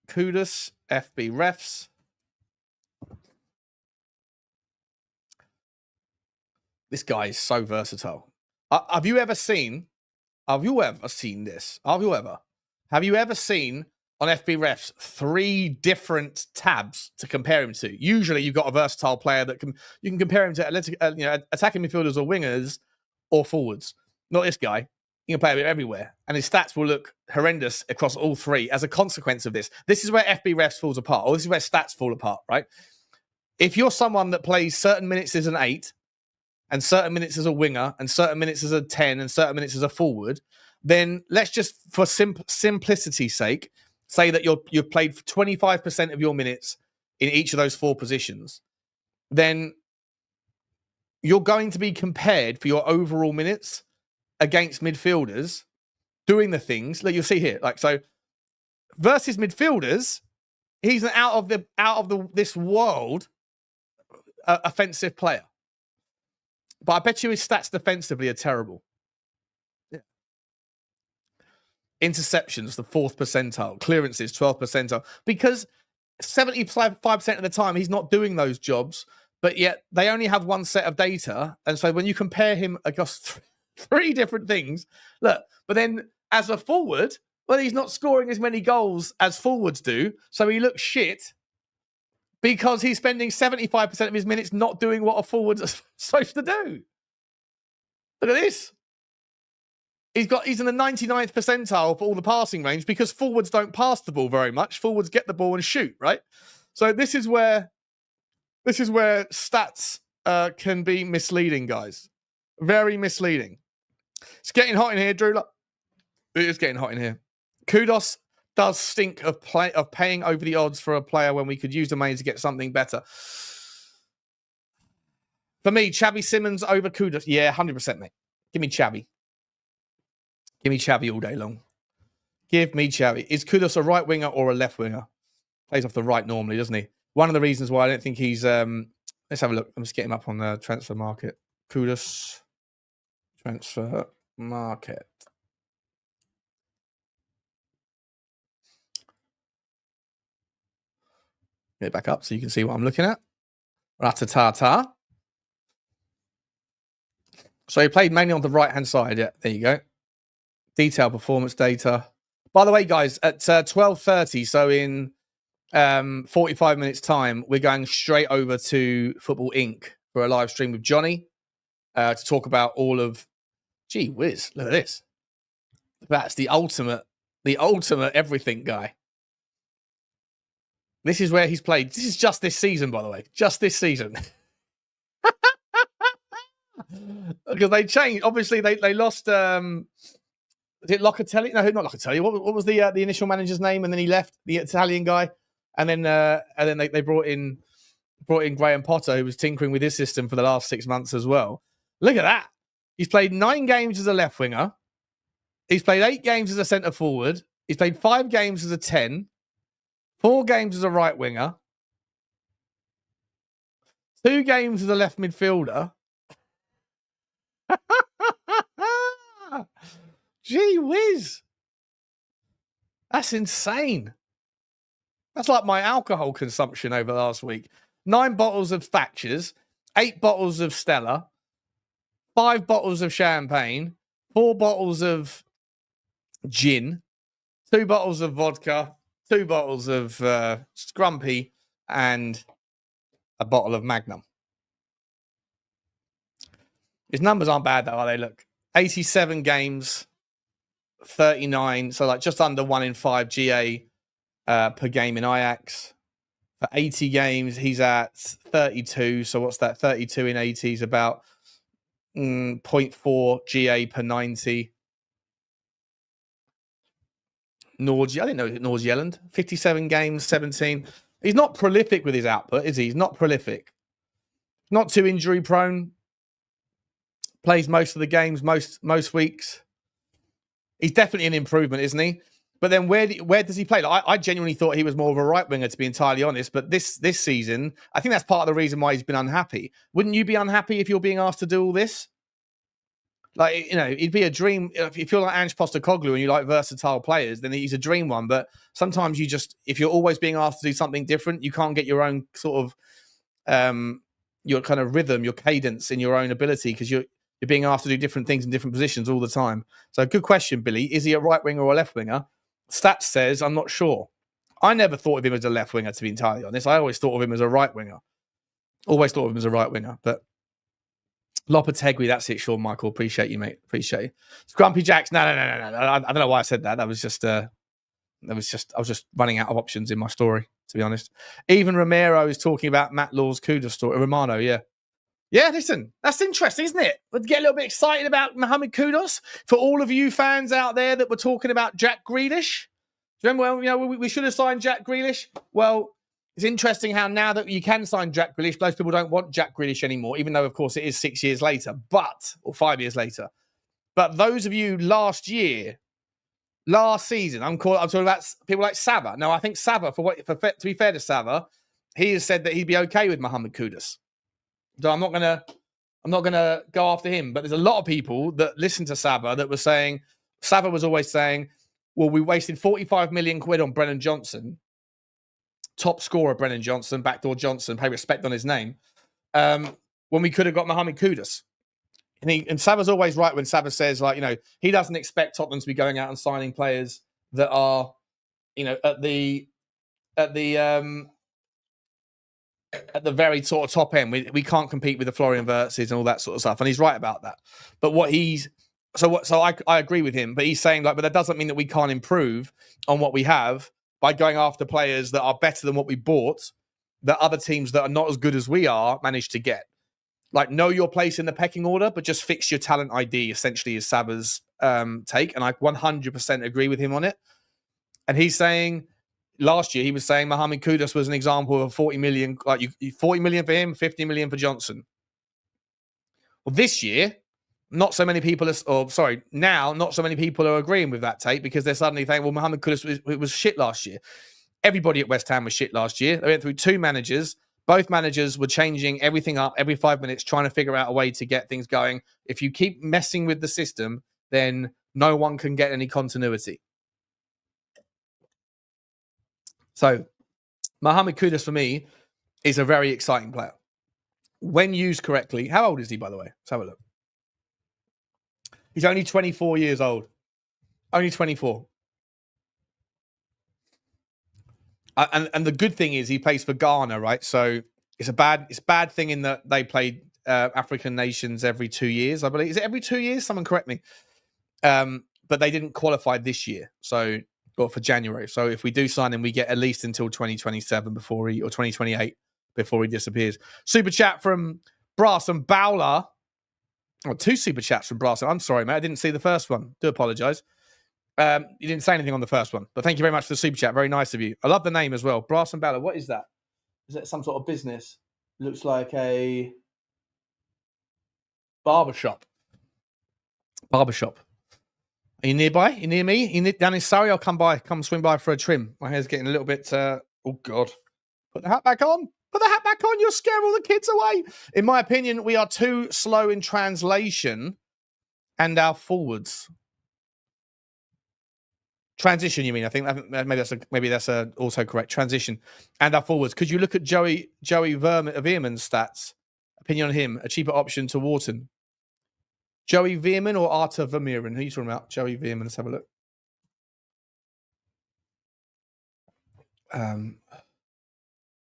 Speaker 1: Cudas, FB refs. This guy is so versatile. Have you ever seen this? Have you ever seen on FB Refs 3 different tabs to compare him to. Usually, you've got a versatile player that you can compare him to attacking midfielders or wingers or forwards. Not this guy. You can play him everywhere, and his stats will look horrendous across all 3 as a consequence of this. This is where FB Refs falls apart, or this is where stats fall apart, right? If you're someone that plays certain minutes as an 8, and certain minutes as a winger, and certain minutes as a 10, and certain minutes as a forward, then let's just, for simplicity's sake, say that you've played 25% of your minutes in each of those 4 positions. Then you're going to be compared for your overall minutes against midfielders doing the things that you'll see here. Like, so versus midfielders, he's an out of this world offensive player. But I bet you his stats defensively are terrible. Yeah. Interceptions, the 4th percentile. Clearances, 12th percentile. Because 75% of the time, he's not doing those jobs, but yet they only have 1 set of data. And so when you compare him across 3 different things, look, but then as a forward, well, he's not scoring as many goals as forwards do. So he looks shit because he's spending 75% of his minutes not doing what a forward's supposed to do. Look at this. He's in the 99th percentile for all the passing range because forwards don't pass the ball very much. Forwards get the ball and shoot, right? So this is where stats can be misleading, guys. Very misleading. It's getting hot in here, Drew. Look. It is getting hot in here. Cudas does stink of paying over the odds for a player when we could use the money to get something better. For me, Xavi Simons over Cudas. Yeah, 100%, mate. Give me Xavi. Give me Xavi all day long. Give me Xavi. Is Cudas a right winger or a left winger? Plays off the right normally, doesn't he? One of the reasons why I don't think he's... let's have a look. I'm just getting him up on the transfer market. Cudas. Transfer market. Get it back up so you can see what I'm looking at. Ratatata. So he played mainly on the right-hand side. Yeah, there you go. Detailed performance data. By the way, guys, at 12:30, so in 45 minutes' time, we're going straight over to Football Inc. for a live stream with Johnny to talk about all of... Gee whiz, look at this. That's the ultimate everything guy. This is where he's played. This is just this season, by the way. Just this season. Because they changed. Obviously, they lost... is it Locatelli? No, not Locatelli. What was the initial manager's name? And then he left, the Italian guy. And then they brought in Graham Potter, who was tinkering with his system for the last 6 months as well. Look at that. He's played 9 games as a left winger. He's played 8 games as a centre forward. He's played 5 games as a 10. 4 games as a right winger. 2 games as a left midfielder. Gee whiz. That's insane. That's like my alcohol consumption over the last week. 9 bottles of Thatchers, 8 bottles of Stella, 5 bottles of champagne, 4 bottles of gin, 2 bottles of vodka, 2 bottles of Scrumpy, and a bottle of Magnum. His numbers aren't bad, though, are they? Look, 87 games, 39, so like just under 1 in 5 GA per game in Ajax. For 80 games, he's at 32. So what's that? 32 in 80 is about 0.4 GA per 90. Norge, I didn't know Norge Yelland. 57 games, 17. He's not prolific with his output, is he? He's not prolific. Not too injury prone. Plays most of the games, most weeks. He's definitely an improvement, isn't he? But then where does he play? Like, I genuinely thought he was more of a right winger, to be entirely honest. But this season, I think that's part of the reason why he's been unhappy. Wouldn't you be unhappy if you're being asked to do all this? Like, you know, it'd be a dream. If you're like Ange Postecoglou and you like versatile players, then he's a dream one. But sometimes if you're always being asked to do something different, you can't get your own sort of, your kind of rhythm, your cadence in your own ability, because you're being asked to do different things in different positions all the time. So good question, Billy. Is he a right winger or a left winger? Stats says, I'm not sure. I never thought of him as a left winger, to be entirely honest. I always thought of him as a right winger. But Lopetegui, that's it, Sean Michael. Appreciate you, mate. Appreciate you. Grumpy Jacks, no. I don't know why I said that. I was just running out of options in my story, to be honest. Even Romero is talking about Matt Law's Cudas story. Romano, yeah. Yeah, listen, that's interesting, isn't it? We'd get a little bit excited about Mohamed Cudas. For all of you fans out there that were talking about Jack Grealish, do you remember, we should have signed Jack Grealish? Well, it's interesting how now that you can sign Jack Grealish, most people don't want Jack Grealish anymore, even though, of course, it is 6 years later, or 5 years later. But those of you last season, I'm talking about people like Sava. Now, I think Sava, to be fair to Sava, he has said that he'd be okay with Mohamed Cudas. So I'm not gonna go after him. But there's a lot of people that listen to Sava that were saying, Sava was always saying, well, we wasted 45 million quid on Brennan Johnson, top scorer Brennan Johnson, backdoor Johnson, pay respect on his name, when we could have got Mohamed Cudas. And Sava's always right when Sava says, he doesn't expect Tottenham to be going out and signing players that are, at the very sort of top end. We can't compete with the Florian Wirtzes and all that sort of stuff. And he's right about that. But I agree with him, but he's saying but that doesn't mean that we can't improve on what we have by going after players that are better than what we bought, that other teams that are not as good as we are managed to get. Know your place in the pecking order, but just fix your talent ID, essentially, is Sava's take. And I 100% agree with him on it. And he's saying, last year, he was saying Mohamed Cudas was an example of 40 million, 40 million for him, 50 million for Johnson. Well, this year, not so many people are agreeing with that take because they're suddenly thinking, well, Mohamed Cudas was shit last year. Everybody at West Ham was shit last year. They went through two managers. Both managers were changing everything up every 5 minutes, trying to figure out a way to get things going. If you keep messing with the system, then no one can get any continuity. So, Mohamed Cudas, for me, is a very exciting player. When used correctly. How old is he, by the way? Let's have a look. He's only 24 years old. Only 24. And the good thing is he plays for Ghana, right? So it's a bad thing in that they play African nations every 2 years, I believe. Is it every 2 years? Someone correct me. But they didn't qualify this year, or for January. So if we do sign him, we get at least until 2027 or 2028 before he disappears. Super chat from Brass and Bowler. Oh, two super chats from Brass. I'm sorry, mate. I didn't see the first one. Do apologise. You didn't say anything on the first one, but thank you very much for the super chat. Very nice of you. I love the name as well. Brass and Bowler. What is that? Is that some sort of business? Looks like a barbershop. Barbershop. Are you nearby? You near me? You down in Surrey? I'll come swing by for a trim. My hair's getting a little bit, oh God. Put the hat back on. Put the hat back on. You'll scare all the kids away. In my opinion, we are too slow in translation and our forwards. Transition, you mean? I think maybe that's also correct. Transition and our forwards. Could you look at Joey Veerman's stats? Opinion on him, a cheaper option to Wharton. Joey Veerman or Arta Vermeeren? Who are you talking about? Joey Veerman. Let's have a look.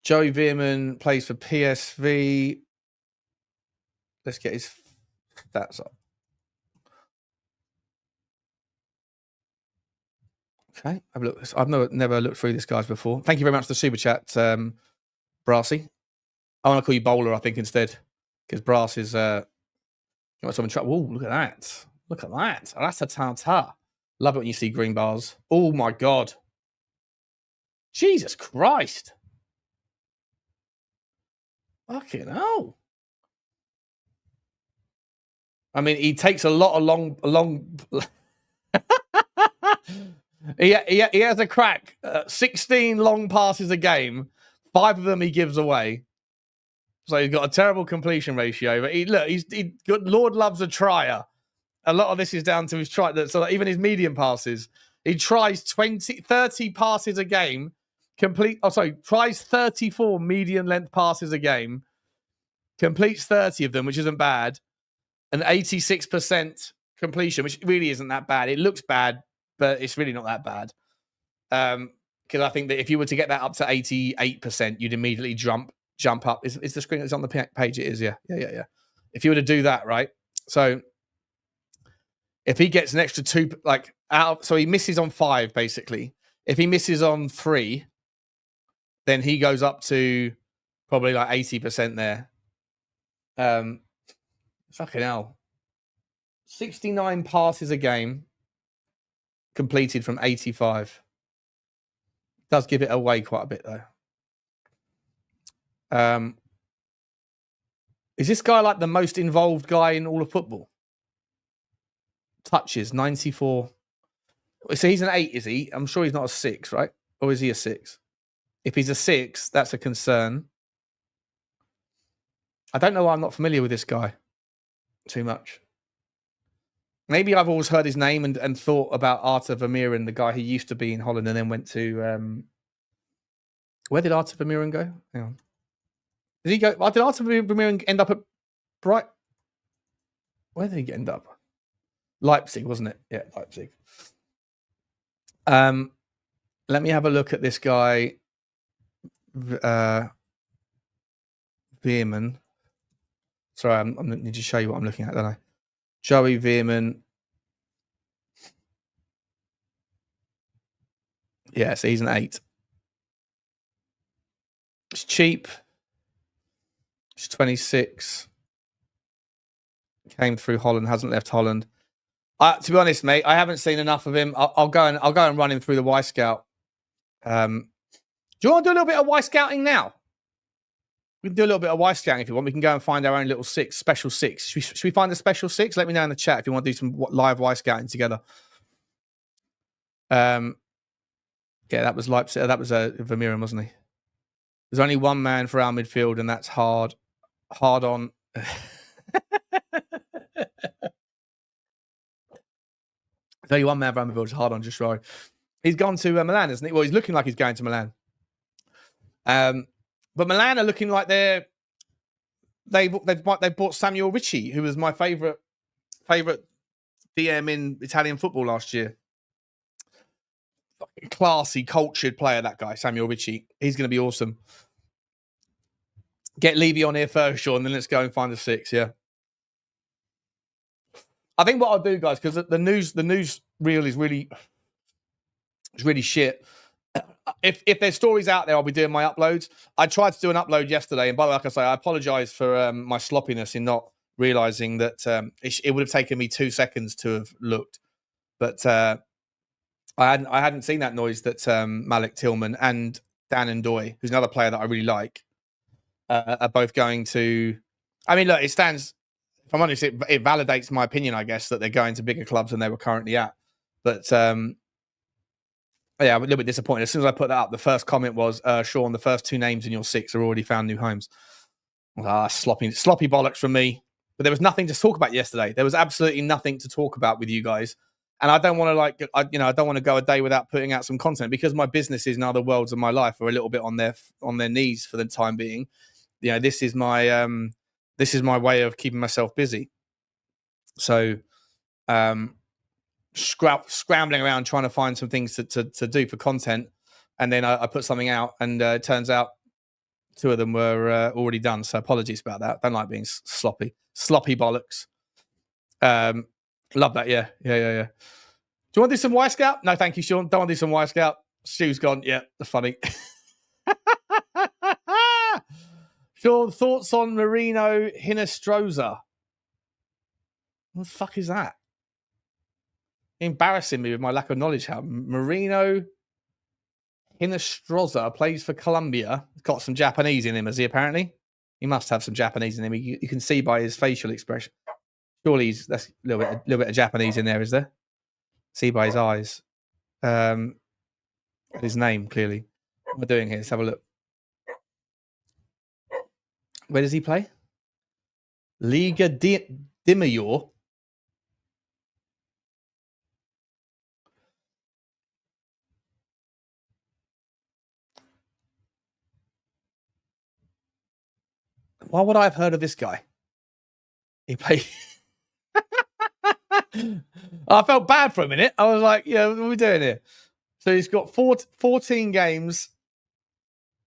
Speaker 1: Joey Veerman plays for PSV. Let's get his stats up. Okay, have a look. I've never looked through this guy's before. Thank you very much for the super chat, Brassy. I want to call you Bowler, I think, instead, because Brass is. You want someone try? Oh, look at that! Look at that! That's a tartar. Love it when you see green bars. Oh my God! Jesus Christ! Fucking hell! I mean, he takes a lot of long. He has a crack. 16 long passes a game. 5 of them he gives away. So he's got a terrible completion ratio. But Lord loves a trier. A lot of this is down to his try. So even his medium passes, he tries 30 passes a game. Tries 34 medium length passes a game. Completes 30 of them, which isn't bad. An 86% completion, which really isn't that bad. It looks bad, but it's really not that bad. Because I think that if you were to get that up to 88%, you'd immediately jump up. Is the screen that's on the page? It is, yeah. If you were to do that, right? So if he gets an extra 2, like so he misses on 5, basically. If he misses on 3, then he goes up to probably like 80% there. Fucking hell. 69 passes a game completed from 85. Does give it away quite a bit, though. Is this guy like the most involved guy in all of football? Touches, 94. So he's an 8, is he? I'm sure he's not a 6, right? Or is he a 6? If he's a 6, that's a concern. I don't know why I'm not familiar with this guy too much. Maybe I've always heard his name and thought about Arthur Vermeeren, the guy who used to be in Holland and then went to... where did Arthur Vermeeren go? Hang on. Did he go? Did Arthur Vermeeren end up at Bright? Where did he end up? Leipzig, wasn't it? Yeah, Leipzig. Let me have a look at this guy. Veerman. Sorry, I need to show you what I'm looking at, don't I? Joey Veerman. Yeah, so he's an 8. It's cheap. He's 26. Came through Holland, hasn't left Holland. To be honest, mate, I haven't seen enough of him. I'll go and run him through the Y Scout. Do you want to do a little bit of Y Scouting now? We can do a little bit of Y Scouting if you want. We can go and find our own little special 6. Should we find a special 6? Let me know in the chat if you want to do some live Y Scouting together. Yeah, that was Leipzig. That was Vermeeren, wasn't he? There's only one man for our midfield, and that's hard on. There's only one man for our midfield. It's hard on just right. He's gone to Milan, isn't he? Well, he's looking like he's going to Milan. But Milan are looking like they've bought Samuel Ricci, who was my favorite DM in Italian football last year. Classy, cultured player, that guy, Samuel Ricci. He's going to be awesome. Get Levy on here first, Sean, then let's go and find the 6, yeah. I think what I'll do, guys, because the news reel is really shit. If there's stories out there, I'll be doing my uploads. I tried to do an upload yesterday, and by the way, like I say, I apologise for my sloppiness in not realising that it would have taken me 2 seconds to have looked. But I hadn't seen that noise that Malik Tillman and Dan Ndoye, who's another player that I really like, are both going to... I mean, look, it stands... If I'm honest, it validates my opinion, I guess, that they're going to bigger clubs than they were currently at. But... yeah, I'm a little bit disappointed. As soon as I put that up, the first comment was, Sean, the first 2 names in your 6 are already found new homes. Sloppy bollocks from me. But there was nothing to talk about yesterday. There was absolutely nothing to talk about with you guys. And I don't want to I don't want to go a day without putting out some content because my businesses and other worlds of my life are a little bit on their knees for the time being. You know, this is my way of keeping myself busy. So, scrambling around trying to find some things to do for content, and then I put something out, and it turns out 2 of them were already done. So apologies about that. Don't like being sloppy bollocks. Love that. Yeah. Do you want to do some Y Scout? No, thank you, Sean. Don't want to do some Y Scout. Stu's gone. Yeah, that's funny. Sean, thoughts on Marino Hinestroza? What the fuck is that? Embarrassing me with my lack of knowledge. How Marino Hinestroza plays for Colombia. Got some Japanese in him, has he? Apparently, he must have some Japanese in him. You can see by his facial expression. Surely that's a little bit of Japanese in there, is there? See by his eyes. His name clearly. What am I doing here? Let's have a look. Where does he play? Liga de Mayor. Why would I have heard of this guy? He played. I felt bad for a minute. I was like, what are we doing here? So he's got 14 games,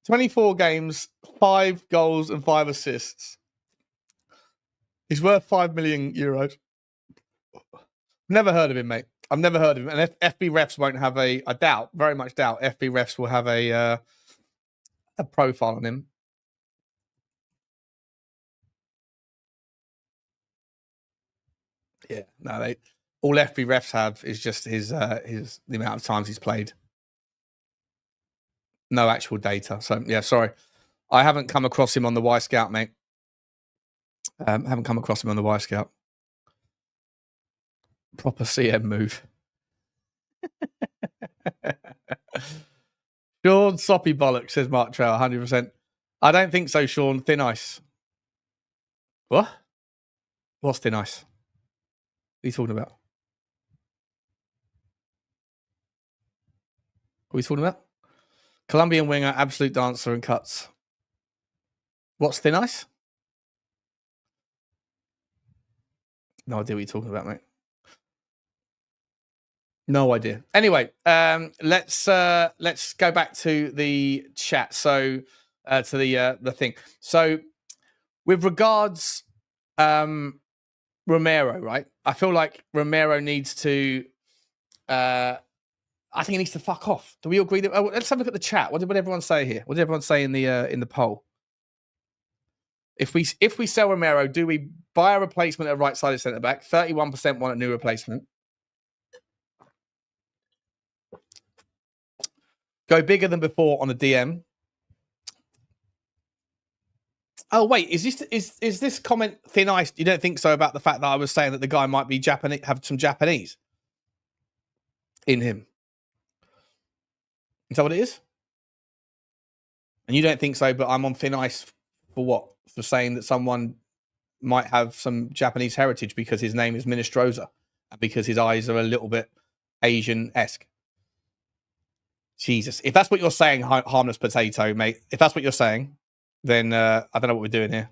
Speaker 1: 24 games, 5 goals and 5 assists. He's worth 5 million euros. Never heard of him, mate. I've never heard of him. And FB refs won't have I doubt, very much doubt, FB refs will have a profile on him. Yeah, no, all FB refs have is just the amount of times he's played. No actual data. So yeah, sorry. I haven't come across him on the Y Scout, mate. Haven't come across him on the Y Scout. Proper CM move. Sean Soppy Bollocks, says Mark Trail, 100%. I don't think so, Sean. Thin ice. What? What's thin ice? What are you talking about? What are we talking about? Colombian winger, absolute dancer and cuts. What's thin ice? No idea what you're talking about, mate. No idea. Anyway, let's go back to the chat. So to the thing. So with regards Romero, right? I feel like Romero needs to I think he needs to fuck off. Do we agree that let's have a look at the chat. What did everyone say here? What did everyone say in the poll? If we sell Romero, do we buy a replacement at right sided centre back? 31% want a new replacement. Go bigger than before on the DM. Oh wait, is this comment thin ice? You don't think so about the fact that I was saying that the guy might be Japanese, have some Japanese in him? Is that what it is? And you don't think so, but I'm on thin ice for what? For saying that someone might have some Japanese heritage because his name is Minestrosa and because his eyes are a little bit Asian-esque. Jesus. If that's what you're saying, harmless potato, mate, if that's what you're saying, then I don't know what we're doing here.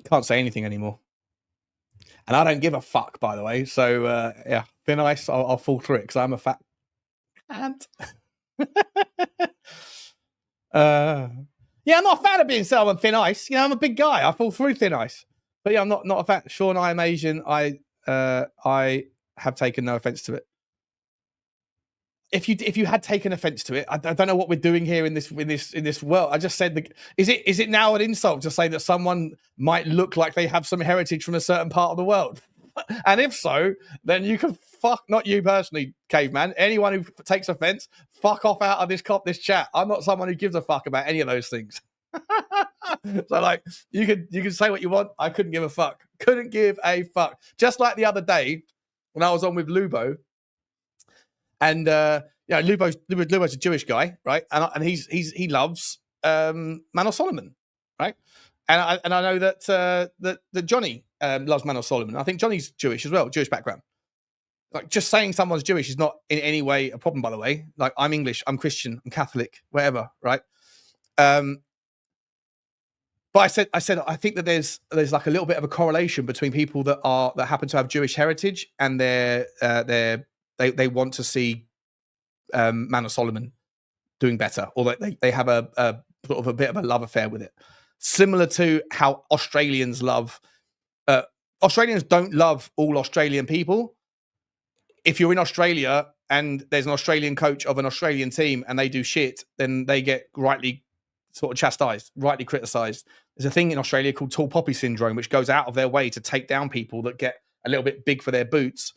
Speaker 1: Can't say anything anymore. And I don't give a fuck, by the way. So, yeah, thin ice, I'll fall through it because I'm a fat ant. Yeah, I'm not a fan of being sold on thin ice. You know, I'm a big guy. I fall through thin ice. But yeah, I'm not a fan. Sean, I am Asian. I have taken no offense to it. If you had taken offense to it, I don't know what we're doing here in this world. I just said, is it now an insult to say that someone might look like they have some heritage from a certain part of the world? And if so, then you can fuck, not you personally, caveman. Anyone who takes offense, fuck off out of this chat. I'm not someone who gives a fuck about any of those things. So like, you can say what you want. I couldn't give a fuck. Couldn't give a fuck. Just like the other day when I was on with Lubo. And Lubo's a Jewish guy, right? And he loves Manor Solomon, right? And I know that Johnny loves Manor Solomon. I think Johnny's Jewish as well, Jewish background. Like, just saying someone's Jewish is not in any way a problem, by the way. Like, I'm English, I'm Christian, I'm Catholic, whatever, right? But I said I think that there's like a little bit of a correlation between people that happen to have Jewish heritage and they want to see Manor Solomon doing better, or they have a sort of a bit of a love affair with it. Similar to how Australians love. Australians don't love all Australian people. If you're in Australia and there's an Australian coach of an Australian team and they do shit, then they get rightly sort of chastised, rightly criticised. There's a thing in Australia called tall poppy syndrome, which goes out of their way to take down people that get a little bit big for their boots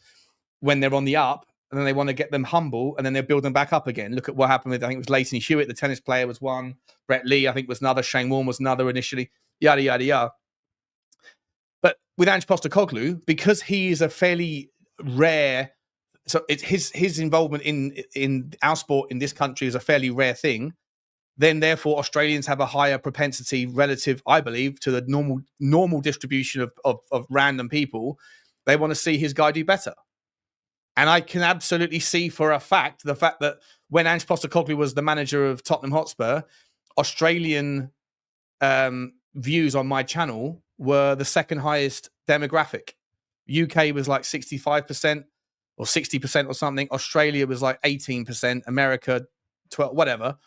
Speaker 1: when they're on the up, and then they want to get them humble, and then they build them back up again. Look at what happened with, I think it was Leighton Hewitt, the tennis player, was one. Brett Lee, I think, was another. Shane Warne was another initially. Yada, yada, yada. But with Ange Postecoglou, because he is a fairly rare, so it's his involvement in our sport in this country is a fairly rare thing, then therefore Australians have a higher propensity relative, I believe, to the normal distribution of random people. They want to see his guy do better. And I can absolutely see for a fact the fact that when Ange Postecoglou was the manager of Tottenham Hotspur, Australian views on my channel were the second highest demographic. UK was like 65%. or 60% or something. Australia was like 18%, America 12, whatever.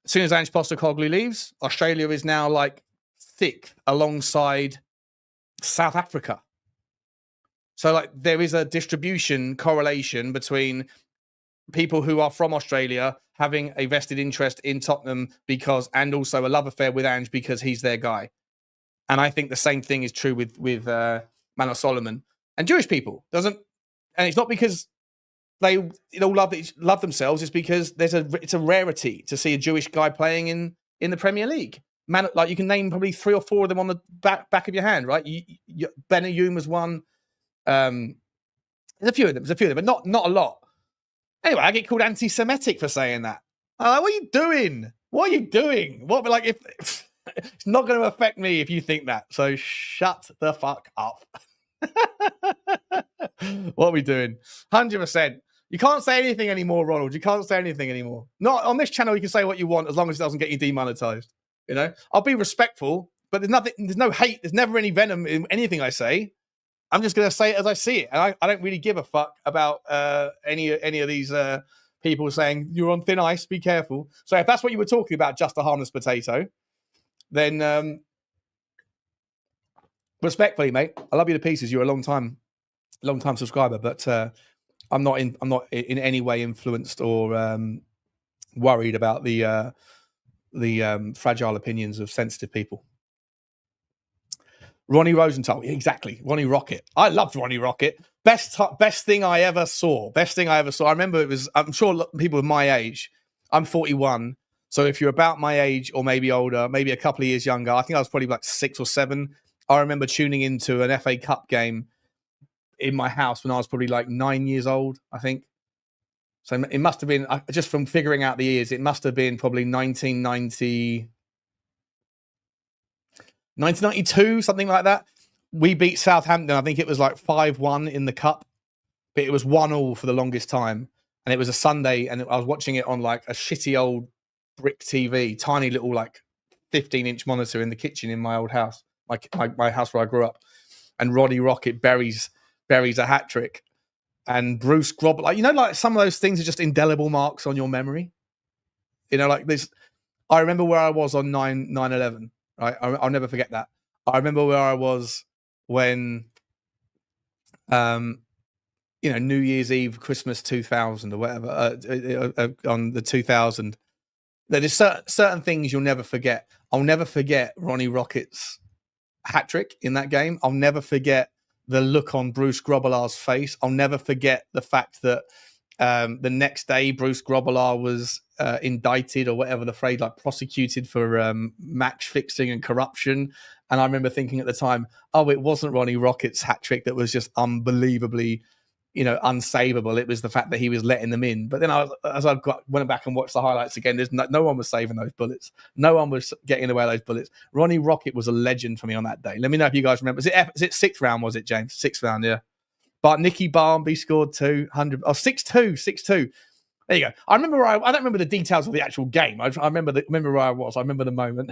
Speaker 1: As soon as Ange Postecoglou leaves, Australia is now like thick alongside South Africa. So like there is a distribution correlation between people who are from Australia having a vested interest in Tottenham and also a love affair with Ange because he's their guy. And I think the same thing is true with Manor Solomon and Jewish people. And it's not because they all love themselves. It's because it's a rarity to see a Jewish guy playing in the Premier League. Like you can name probably 3 or 4 of them on the back of your hand, right? Benayoun was one. There's a few of them, but not a lot. Anyway, I get called anti-Semitic for saying that. I'm like, what are you doing? What are you doing? What, like, if it's not going to affect me if you think that. So shut the fuck up. What are we doing? 100%. You can't say anything anymore, Ronald. You can't say anything anymore. Not on this channel. You can say what you want as long as it doesn't get you demonetized. You know, I'll be respectful, but there's no hate. There's never any venom in anything I say. I'm just going to say it as I see it. And I don't really give a fuck about any of these people saying, you're on thin ice, be careful. So if that's what you were talking about, just a harmless potato, then respectfully, mate, I love you to pieces. You're a long time subscriber, but I'm not in any way influenced or worried about the fragile opinions of sensitive people. Ronnie Rosenthal, exactly. Ronnie Rocket. I loved Ronnie Rocket. Best thing I ever saw. I remember I'm sure people of my age, I'm 41. So if you're about my age or maybe older, maybe a couple of years younger, I think I was probably like 6 or 7. I remember tuning into an FA Cup game in my house when I was probably like 9 years old, I think. So it must have been, just from figuring out the years, it must have been probably 1992, something like that. We beat Southampton. I think it was like 5-1 in the cup, but it was 1-1 for the longest time. And it was a Sunday, and I was watching it on like a shitty old brick TV, tiny little like 15-inch monitor in the kitchen in my old house, my house where I grew up. And Ronnie Rocket buries a hat trick, and Bruce Grobbelaar, like some of those things are just indelible marks on your memory. Like this. I remember where I was on 9/11. Right, I'll never forget that. I remember where I was when, New Year's Eve, Christmas 2000 or whatever, on the 2000. There's certain things you'll never forget. I'll never forget Ronnie Rocket's hat trick in that game. I'll never forget the look on Bruce Grobbelaar's face. I'll never forget the fact that the next day Bruce Grobbelaar was indicted, or whatever the phrase, like prosecuted for match fixing and corruption. And I remember thinking at the time, oh, it wasn't Ronnie Rocket's hat trick that was just unbelievably, unsavable. It was the fact that he was letting them in. But then went back and watched the highlights again, there's no one was saving those bullets. No one was getting away with those bullets. Ronnie Rocket was a legend for me on that day. Let me know if you guys remember. Is it 6th round, was it, James? 6th round, yeah. But Nicky Barmby scored 200. Oh, 6-2. There you go. I remember I don't remember the details of the actual game. I remember where I was. I remember the moment.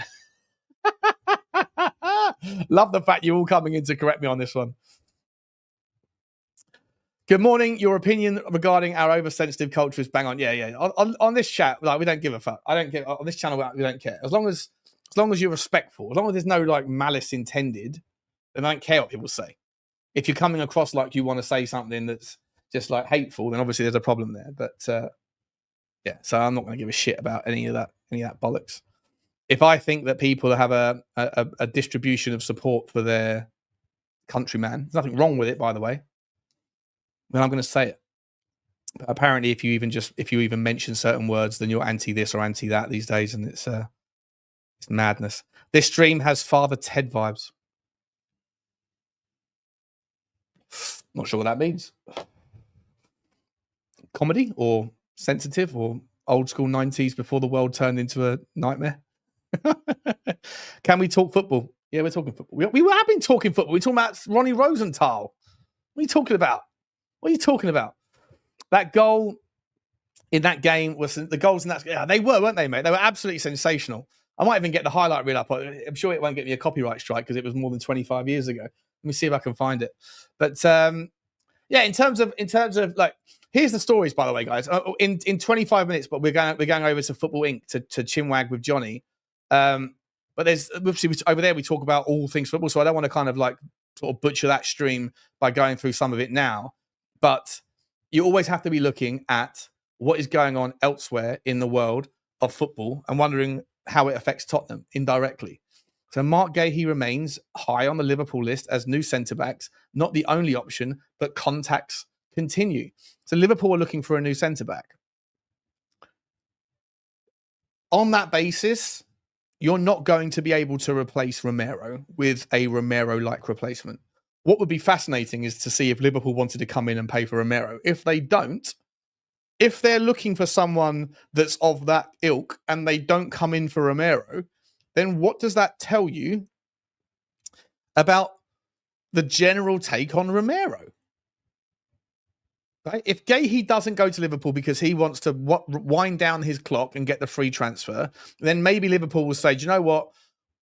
Speaker 1: Love the fact you're all coming in to correct me on this one. Good morning. Your opinion regarding our oversensitive culture is bang on. Yeah. On this chat, like, we don't give a fuck. I don't care. On this channel, we don't care. As long as you're respectful, as long as there's no like malice intended, then I don't care what people say. If you're coming across like you want to say something that's just like hateful, then obviously there's a problem there. But yeah, so I'm not going to give a shit about any of that bollocks. If I think that people have a distribution of support for their countryman, there's nothing wrong with it, by the way, then I'm going to say it. But apparently, if you even mention certain words, then you're anti this or anti that these days, and it's madness. This stream has Father Ted vibes. Not sure what that means. Comedy or sensitive or old school 90s before the world turned into a nightmare. Can we talk football? Yeah, we're talking football. We have been talking football. We're talking about Ronnie Rosenthal. What are you talking about? That goal in that game was the goals in that. Yeah, they were, weren't they, mate? They were absolutely sensational. I might even get the highlight reel up. I'm sure it won't get me a copyright strike because it was more than 25 years ago. Let me see if I can find it. But Yeah, in terms of like, here's the stories, by the way, guys. In 25 minutes, but we're going over to Football Inc. to chinwag with Johnny. But there's obviously over there we talk about all things football, so I don't want to kind of like sort of butcher that stream by going through some of it now. But you always have to be looking at what is going on elsewhere in the world of football and wondering how it affects Tottenham indirectly. So Mark Gahey remains high on the Liverpool list as new centre-backs, not the only option, but contacts continue. So Liverpool are looking for a new centre-back. On that basis, you're not going to be able to replace Romero with a Romero-like replacement. What would be fascinating is to see if Liverpool wanted to come in and pay for Romero. If they don't, if they're looking for someone that's of that ilk and they don't come in for Romero, then what does that tell you about the general take on Romero? Right? If Gahey doesn't go to Liverpool because he wants to wind down his clock and get the free transfer, then maybe Liverpool will say, do you know what?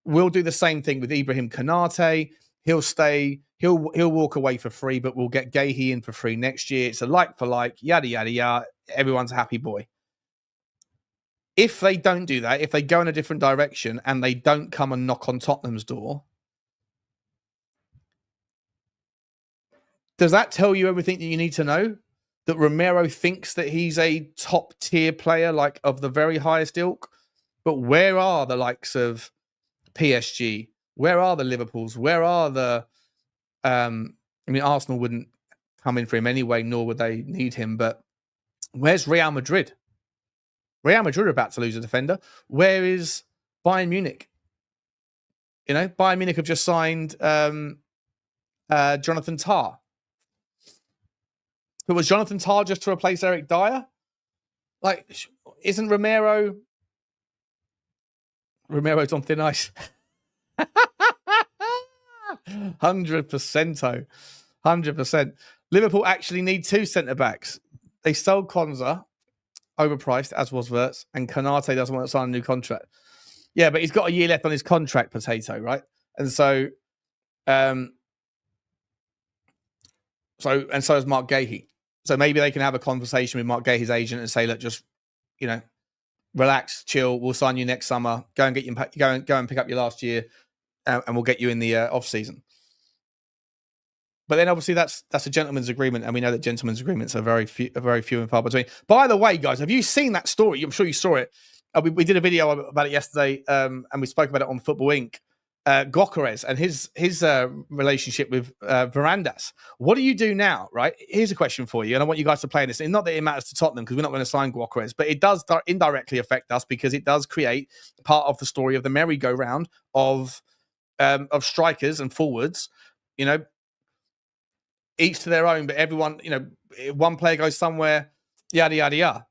Speaker 1: We'll do the same thing with Ibrahim Konate. He'll stay. He'll walk away for free, but we'll get Gahey in for free next year. It's a like for like, yada, yada, yada. Everyone's a happy boy. If they don't do that, if they go in a different direction and they don't come and knock on Tottenham's door, does that tell you everything that you need to know? That Romero thinks that he's a top tier player, like of the very highest ilk? But where are the likes of PSG? Where are the Liverpools? Where are the... Arsenal wouldn't come in for him anyway, nor would they need him. But where's Real Madrid? Real Madrid are about to lose a defender. Where is Bayern Munich? Bayern Munich have just signed Jonathan Tah. But was Jonathan Tah just to replace Eric Dyer? Like, isn't Romero's on thin ice? 100%. 100%. Liverpool actually need two centre-backs. They sold Konza, overpriced, as was Wirtz, and Konate doesn't want to sign a new contract. Yeah, but he's got a year left on his contract, Potato, right? And so does Mark Gahey. So maybe they can have a conversation with Mark Gahey's agent and say, look, just, relax, chill. We'll sign you next summer. Go and pick up your last year, and we'll get you in the off season. But then obviously that's a gentleman's agreement, and we know that gentlemen's agreements are very few and far between. By the way, guys, have you seen that story? I'm sure you saw it. We did a video about it yesterday, and we spoke about it on Football Inc. Gyökeres and his relationship with Varandas. What do you do now, right? Here's a question for you, and I want you guys to play this. And not that it matters to Tottenham because we're not going to sign Gyökeres, but it does indirectly affect us because it does create part of the story of the merry-go-round of strikers and forwards. Each to their own, but everyone, one player goes somewhere, yada, yada, yada.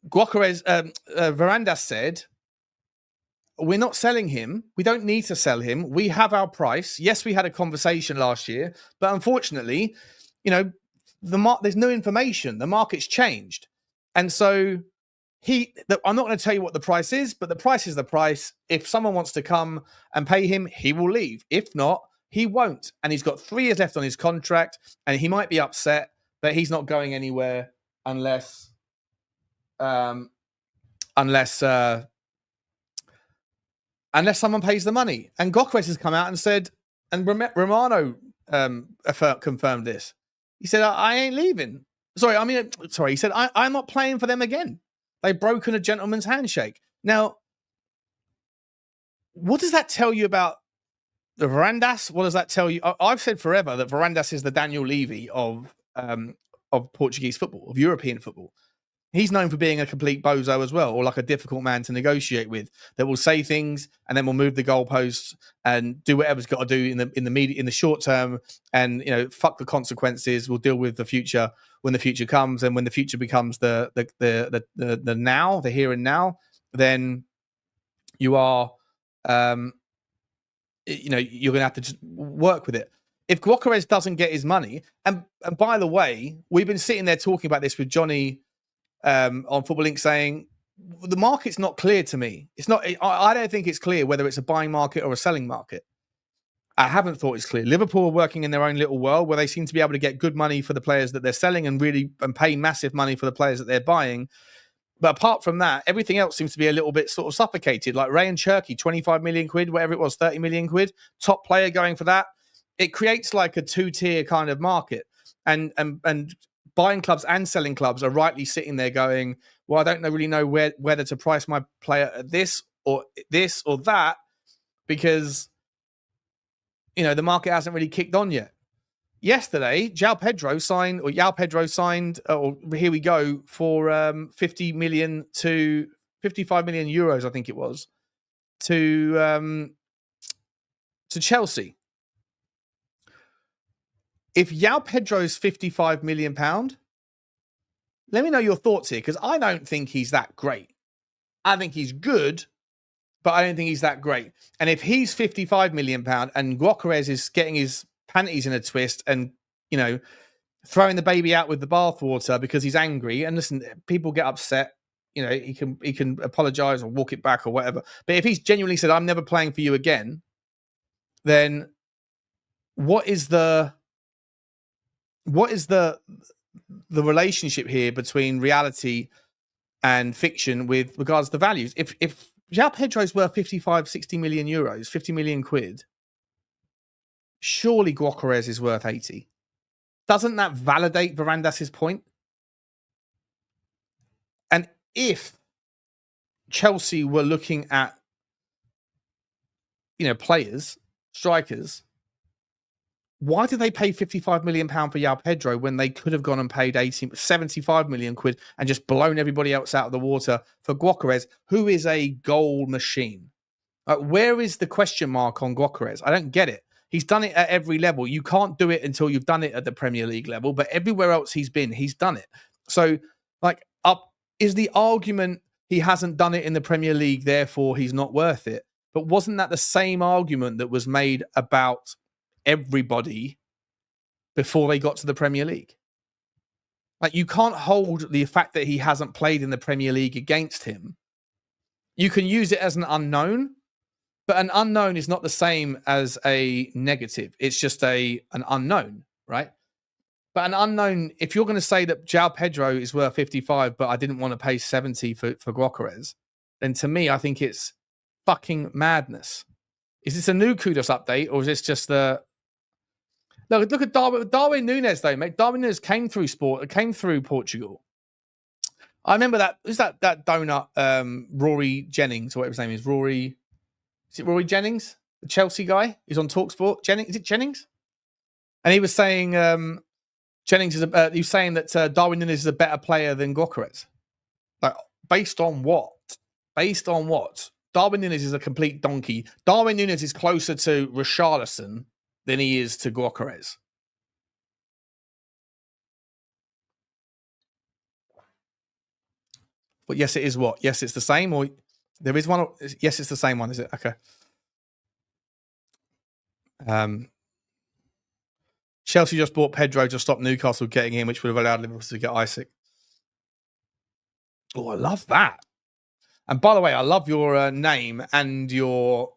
Speaker 1: Gyökeres, Varandas said, we're not selling him. We don't need to sell him. We have our price. Yes, we had a conversation last year, but unfortunately, there's no information. The market's changed. And so I'm not going to tell you what the price is, but the price is the price. If someone wants to come and pay him, he will leave. If not, he won't. And he's got 3 years left on his contract, and he might be upset, but he's not going anywhere unless someone pays the money. And Gyökeres has come out and said, and Romano confirmed this. He said, I ain't leaving. He said, I'm not playing for them again. They've broken a gentleman's handshake. Now, what does that tell you about the Varandas? What does that tell you? I've said forever that Varandas is the Daniel Levy of Portuguese football, of European football. He's known for being a complete bozo as well, or like a difficult man to negotiate with, that will say things and then will move the goalposts and do whatever's got to do in the short term, and fuck the consequences. We'll deal with the future when the future comes, and when the future becomes the now, the here and now, then you are you're going to have to just work with it. If Gyökeres doesn't get his money, and by the way, we've been sitting there talking about this with Johnny on Football Inc. saying the market's not clear to me. It's not. I don't think it's clear whether it's a buying market or a selling market. I haven't thought it's clear. Liverpool are working in their own little world where they seem to be able to get good money for the players that they're selling and pay massive money for the players that they're buying. But apart from that, everything else seems to be a little bit sort of suffocated. Like Ray and Cherky, 25 million quid, whatever it was, 30 million quid, top player going for that. It creates like a two-tier kind of market. And buying clubs and selling clubs are rightly sitting there going, well, I don't really know whether to price my player at this or that, because the market hasn't really kicked on yet. Yesterday, João Pedro signed, here we go, for 50 million to 55 million euros, I think it was, to Chelsea. If João Pedro's 55 million pound, let me know your thoughts here, because I don't think he's that great. I think he's good, but I don't think he's that great. And if he's 55 million pound and Gyökeres is getting his panties in a twist and, throwing the baby out with the bathwater because he's angry, and listen, people get upset, he can apologize or walk it back or whatever. But if he's genuinely said, I'm never playing for you again, then what is the relationship here between reality and fiction with regards to values? If João Pedro is worth 55, 60 million euros, 50 million quid, surely Gyökeres is worth 80. Doesn't that validate Varandas' point? And if Chelsea were looking at, players, strikers, why did they pay 55 million pound for João Pedro when they could have gone and paid 75 million quid and just blown everybody else out of the water for Gyökeres, who is a goal machine? Where is the question mark on Gyökeres? I don't get it. He's done it at every level. You can't do it until you've done it at the Premier League level, but everywhere else he's been, he's done it. So, is the argument he hasn't done it in the Premier League, therefore he's not worth it? But wasn't that the same argument that was made about everybody before they got to the Premier League? You can't hold the fact that he hasn't played in the Premier League against him. You can use it as an unknown, but an unknown is not the same as a negative. It's just an unknown, right? But an unknown, if you're going to say that João Pedro is worth 55, but I didn't want to pay 70 for Gyökeres, then to me, I think it's fucking madness. Is this a new Cudas update, or is this just the... Look at Darwin Núñez, though, mate. Darwin Núñez came through Portugal. I remember that. Who's that donut? Rory Jennings, or whatever his name is. Is it Rory Jennings? The Chelsea guy? He's on TalkSport. Jennings? Is it Jennings? And he was saying Jennings is he was saying that Darwin Núñez is a better player than Gyökeres. Based on what? Based on what? Darwin Núñez is a complete donkey. Darwin Núñez is closer to Richalison than he is to Gyökeres. But yes, it is what? Yes, it's the same, or there is one. Yes, it's the same one, is it? Okay. Chelsea just bought Pedro to stop Newcastle getting him, which would have allowed Liverpool to get Isaac. Oh, I love that. And by the way, I love your name and your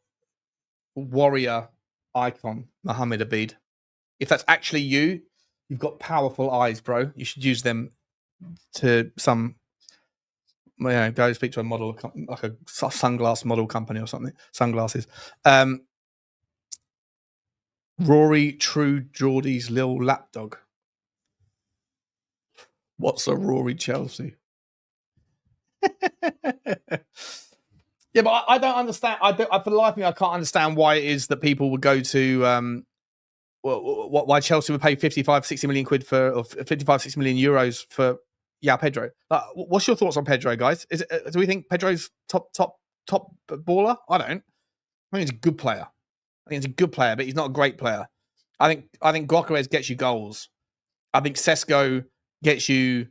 Speaker 1: warrior icon, Mohammed Abid. If that's actually you, you've got powerful eyes, bro. You should use them to some... go speak to a model, like a sunglass model company or something. Sunglasses. Rory True Geordie's little lapdog. What's a Rory Chelsea? Yeah, but I don't understand. For the life of me, I can't understand why it is that people would go to... why Chelsea would pay 55, 60 million quid or 55, 60 million euros for Pedro. What's your thoughts on Pedro, guys? Do we think Pedro's top baller? I don't. I think he's a good player. I think he's a good player, but he's not a great player. I think Gyökeres gets you goals. I think Sesko gets you...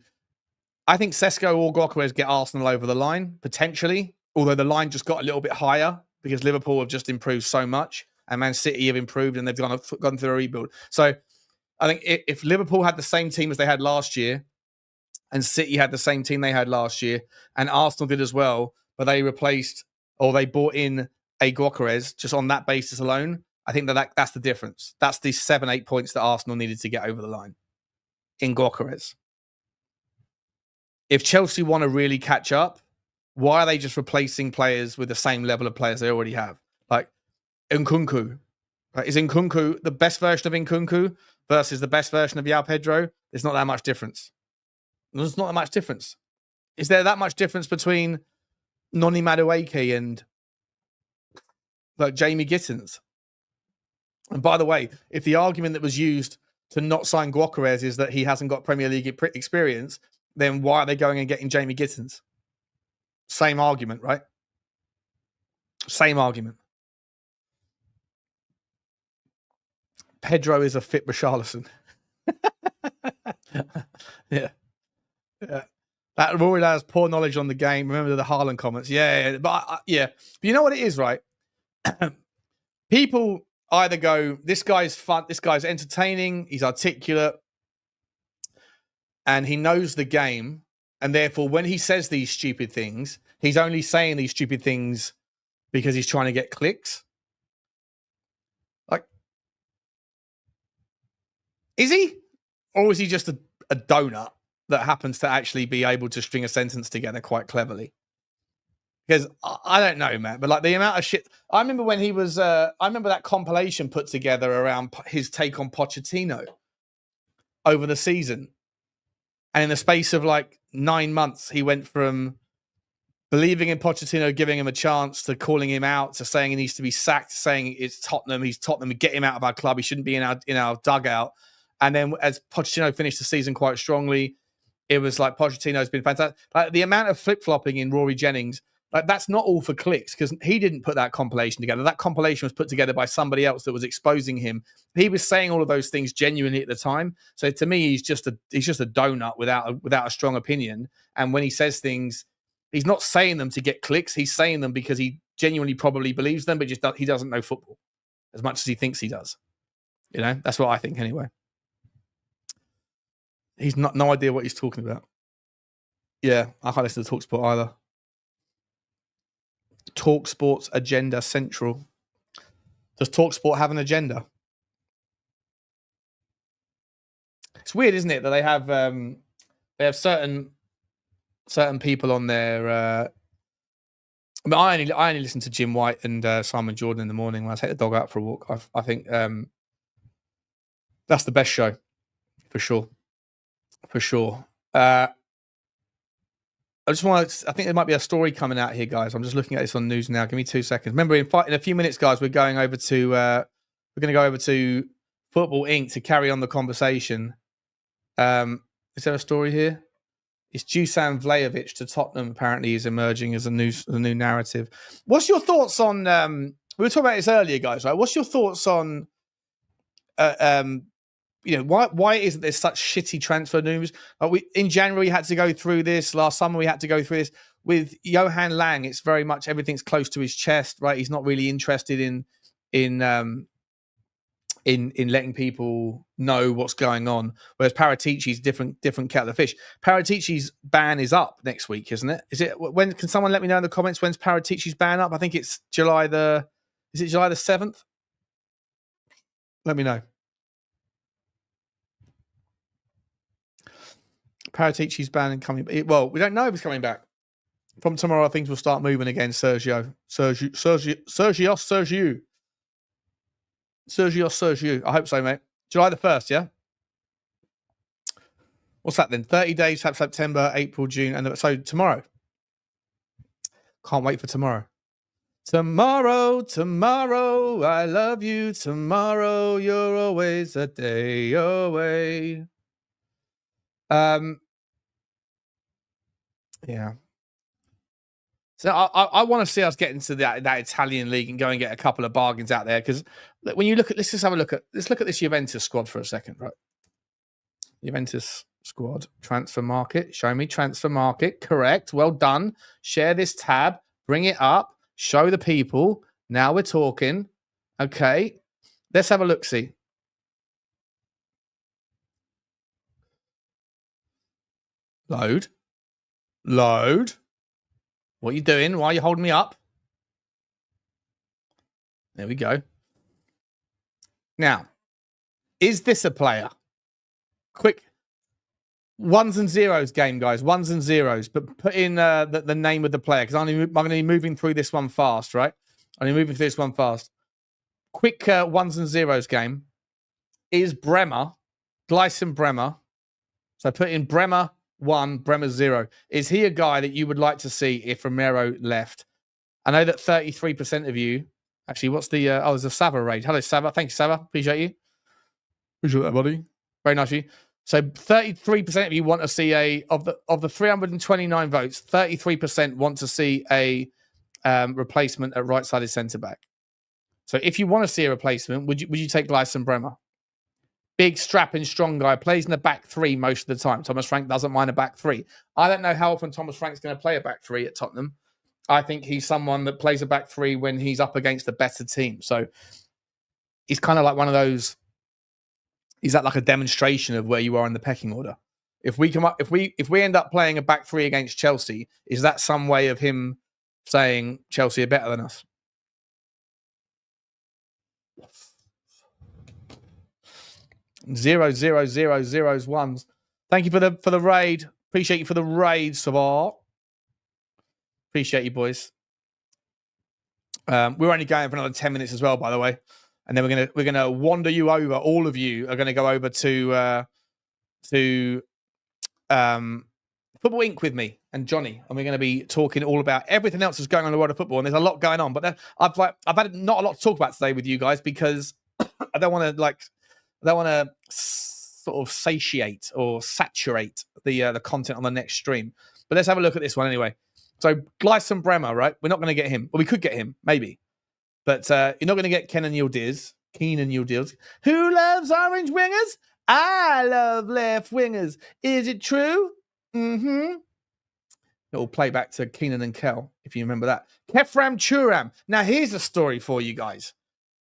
Speaker 1: I think Sesko or Gyökeres get Arsenal over the line, potentially, although the line just got a little bit higher because Liverpool have just improved so much and Man City have improved and they've gone through a rebuild. So I think if Liverpool had the same team as they had last year and City had the same team they had last year and Arsenal did as well, but they replaced or they bought in a Gyökeres just on that basis alone, I think that's the difference. That's the 7-8 points that Arsenal needed to get over the line in Gyökeres. If Chelsea want to really catch up, why are they just replacing players with the same level of players they already have? Like Nkunku. Right? Is Nkunku the best version of Nkunku versus the best version of João Pedro? There's not that much difference. There's not that much difference. Is there that much difference between Noni Madueke and like Jamie Gittins? And by the way, if the argument that was used to not sign Gyökeres is that he hasn't got Premier League experience, then why are they going and getting Jamie Gittins? Same argument, right? Same argument. Pedro is a fit Richalison. Yeah. That Rory has poor knowledge on the game. Remember the Haaland comments. Yeah. But yeah. But you know what it is, right? People either go, this guy's fun, this guy's entertaining, he's articulate, and he knows the game. And therefore, when he says these stupid things, he's only saying these stupid things because he's trying to get clicks. Like, is he? Or is he just a donut that happens to actually be able to string a sentence together quite cleverly? Because I don't know, man. But like the amount of shit. I remember when he was, I remember that compilation put together around his take on Pochettino over the season. And in the space of like 9 months, he went from believing in Pochettino, giving him a chance, to calling him out, to saying he needs to be sacked, to saying it's Tottenham, he's Tottenham, get him out of our club, he shouldn't be in our dugout. And then as Pochettino finished the season quite strongly, it was like Pochettino's been fantastic. Like the amount of flip-flopping in Rory Jennings, like that's not all for clicks, because he didn't put that compilation together. That compilation was put together by somebody else that was exposing him. He was saying all of those things genuinely at the time. So to me, he's just a donut without a strong opinion. And when he says things, he's not saying them to get clicks. He's saying them because he genuinely probably believes them, but he doesn't know football as much as he thinks he does. You know, that's what I think anyway. He's no idea what he's talking about. Yeah, I can't listen to TalkSport either. TalkSport's agenda central. Does TalkSport have an agenda? It's weird, isn't it, that they have certain people on there. I mean, I only listen to Jim White and Simon Jordan in the morning when I take the dog out for a walk. I think that's the best show for sure. For sure. I think there might be a story coming out here, guys. I'm just looking at this on news now. Give me 2 seconds. Remember, in a few minutes, guys, we're going over to Football Inc. to carry on the conversation. Is there a story here? It's Dusan Vlahovic to Tottenham apparently is emerging as a new narrative. What's your thoughts on? We were talking about this earlier, guys. Right? What's your thoughts on? Why isn't there such shitty transfer news? In January we had to go through this. Last summer we had to go through this. With Johan Lang, it's very much everything's close to his chest, right? He's not really interested in letting people know what's going on. Whereas Paratici's different kettle of fish. Paratici's ban is up next week, isn't it? Is it when? Can someone let me know in the comments when's Paratici's ban up? I think it's July the 7th? Let me know. Paratici's ban and coming. Well, we don't know if he's coming back. From tomorrow, things will start moving again. Sergio. I hope so, mate. July the 1st, yeah? What's that then? 30 days, September, April, June, and so tomorrow. Can't wait for tomorrow. Tomorrow, I love you. Tomorrow, you're always a day away. Yeah. So I want to see us get into that Italian league and go and get a couple of bargains out there, because when you look at, let's look at this Juventus squad for a second, right? Juventus squad transfer market. Show me transfer market. Correct. Well done. Share this tab. Bring it up. Show the people. Now we're talking. Okay. Let's have a look. See. Load. What are you doing? Why are you holding me up? There we go. Now, is this a player? Quick ones and zeros game, guys. Ones and zeros, but put in the name of the player because I'm going to be moving through this one fast, right? I'm going to be moving through this one fast. Quick ones and zeros game. Is Bremer, Gleison Bremer, so put in Bremer 1, Bremer 0. Is he a guy that you would like to see if Romero left? I know that 33% of you, actually, what's the, there's a Sava raid. Hello, Sava. Thank you, Sava. Appreciate you. Appreciate that, buddy. Very nice of you. So 33% of you want to see of the 329 votes, 33% want to see a replacement at right-sided centre-back. So if you want to see a replacement, would you take Gleison Bremer? Big, strapping, strong guy, plays in the back three most of the time. Thomas Frank doesn't mind a back three. I don't know how often Thomas Frank's going to play a back three at Tottenham. I think he's someone that plays a back three when he's up against a better team. So he's kind of like one of those. Is that like a demonstration of where you are in the pecking order? If we end up playing a back three against Chelsea, is that some way of him saying Chelsea are better than us? Zero, zero, zero, zeros, ones. Thank you for the raid. Appreciate you for the raid, Savar. Appreciate you, boys. We're only going for another 10 minutes as well, by the way, and then we're gonna wander you over. All of you are going to go over to Football Inc. with me and Johnny, and we're going to be talking all about everything else that's going on in the world of football. And there's a lot going on, but I've had not a lot to talk about today with you guys because I don't want to sort of satiate or saturate the content on the next stream. But let's have a look at this one anyway. So Gleison Bremer, right? We're not going to get him. Well, we could get him, maybe. But you're not going to get Keenan Yildiz. Who loves orange wingers? I love left wingers. Is it true? Mm-hmm. It'll play back to Keenan and Kel, if you remember that. Kefram Turam. Now, here's a story for you guys.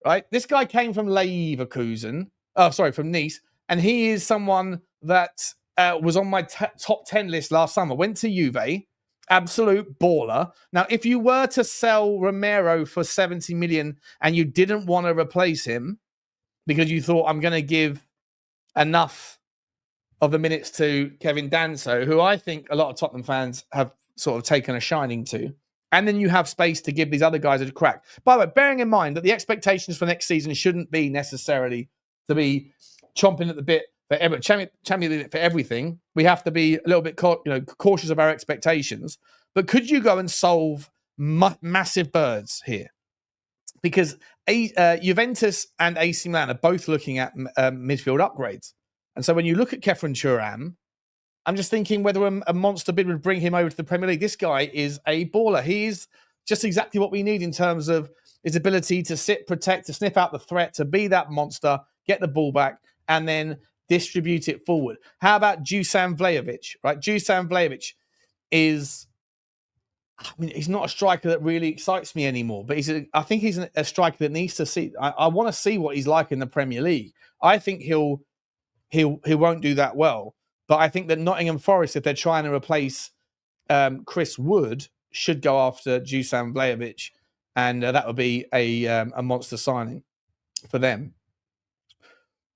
Speaker 1: Right? This guy came from Leverkusen. Oh, sorry, from Nice. And he is someone that was on my top 10 list last summer. Went to Juve. Absolute baller. Now, if you were to sell Romero for 70 million and you didn't want to replace him because you thought I'm going to give enough of the minutes to Kevin Danso, who I think a lot of Tottenham fans have sort of taken a shining to, and then you have space to give these other guys a crack. By the way, bearing in mind that the expectations for next season shouldn't be necessarily to be chomping at the bit for champion for everything. We have to be a little bit cautious of our expectations. But could you go and solve massive birds here? Because Juventus and AC Milan are both looking at midfield upgrades. And so when you look at Kefren Turam, I'm just thinking whether a monster bid would bring him over to the Premier League. This guy is a baller. He's just exactly what we need in terms of his ability to sit, protect, to sniff out the threat, to be that monster, get the ball back, and then distribute it forward. How about Dusan Vlahovic, right? Dusan Vlahovic is, he's not a striker that really excites me anymore, but I think he's a striker that needs to see. I want to see what he's like in the Premier League. I think he won't do that well, but I think that Nottingham Forest, if they're trying to replace Chris Wood, should go after Dusan Vlahovic, and that would be a monster signing for them.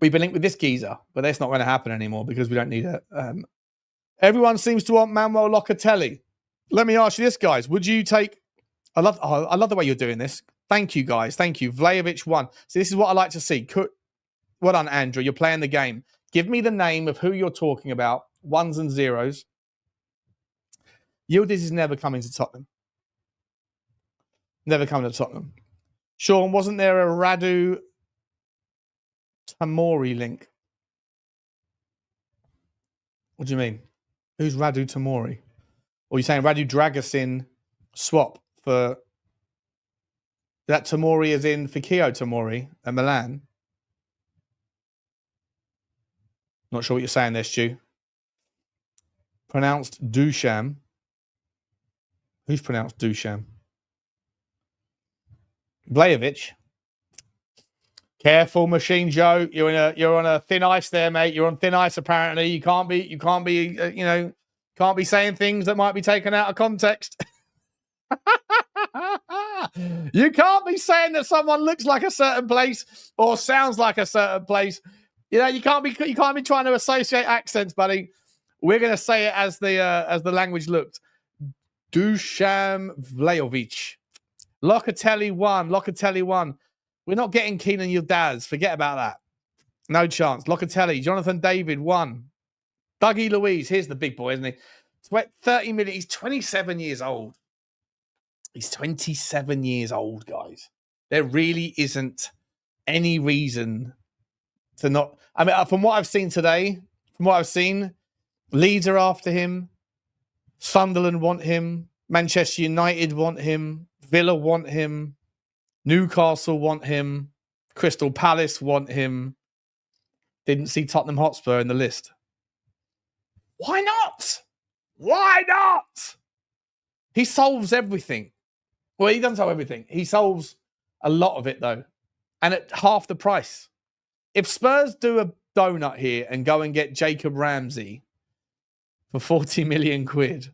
Speaker 1: We've been linked with this geezer, but that's not going to happen anymore because we don't need it. Everyone seems to want Manuel Locatelli. Let me ask you this, guys. Would you take... I love the way you're doing this. Thank you, guys. Thank you. Vlahovic 1. So this is what I like to see. Well done, Andrew. You're playing the game. Give me the name of who you're talking about. Ones and zeros. Yildiz is never coming to Tottenham. Never coming to Tottenham. Sean, wasn't there a Radu Tamori link? What do you mean? Who's Radu Tamori? Or are you saying Radu Dragusin swap for... That Tamori is in Vicario Tamori at Milan? Not sure what you're saying there, Stu. Pronounced Dusham. Who's pronounced Dusham? Vlahovic. Careful, Machine Joe. You're on a thin ice there, mate. You're on thin ice. Apparently, you can't be saying things that might be taken out of context. You can't be saying that someone looks like a certain place or sounds like a certain place. You know, you can't be trying to associate accents, buddy. We're going to say it as the language looked. Dusan Vlahovic. Locatelli won. We're not getting Keenan Yildiz. Forget about that. No chance. Locatelli. Jonathan David won. Dougie Luiz. Here's the big boy, isn't he? 30 million. He's 27 years old. He's 27 years old, guys. There really isn't any reason to not. I mean, from what I've seen today, Leeds are after him. Sunderland want him. Manchester United want him. Villa want him. Newcastle want him. Crystal Palace want him. Didn't see Tottenham Hotspur in the list. Why not? Why not? He solves everything. Well, he doesn't solve everything. He solves a lot of it, though. And at half the price. If Spurs do a donut here and go and get Jacob Ramsey for 40 million quid,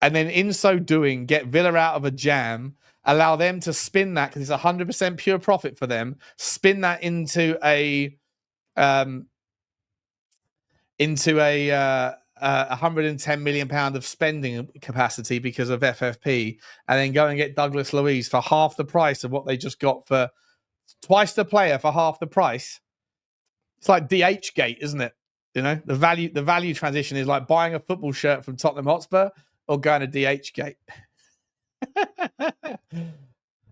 Speaker 1: and then in so doing, get Villa out of a jam, allow them to spin that, because it's 100% pure profit for them, spin that into a 110 million pound of spending capacity because of FFP, and then go and get Douglas Luiz for half the price of what they just got for twice the player for half the price. It's like DH gate, isn't it? You know, the value transition is like buying a football shirt from Tottenham Hotspur or going to DH gate.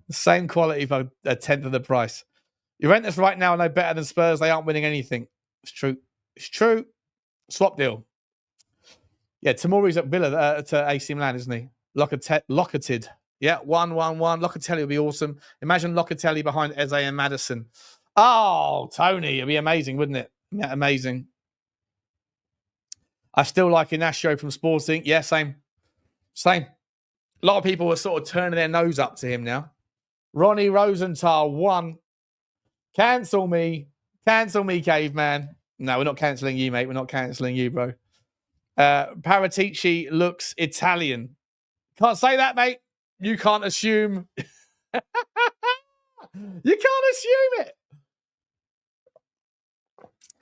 Speaker 1: Same quality for a tenth of the price. Juventus right now are no better than Spurs. They aren't winning anything. It's true. It's true. Swap deal. Yeah, Tamori's at Villa to AC Milan, isn't he? Locketed. Yeah, 1-1-1. Locatelli would be awesome. Imagine Locatelli behind Eze and Maddison. Oh, Tony, it'd be amazing, wouldn't it? Yeah, amazing. I still like Inacio from Sporting. Yeah, same. A lot of people are sort of turning their nose up to him now. Ronnie Rosenthal won. Cancel me, caveman. No, we're not cancelling you, mate. We're not cancelling you, bro. Paratici looks Italian. Can't say that, mate. You can't assume. You can't assume it.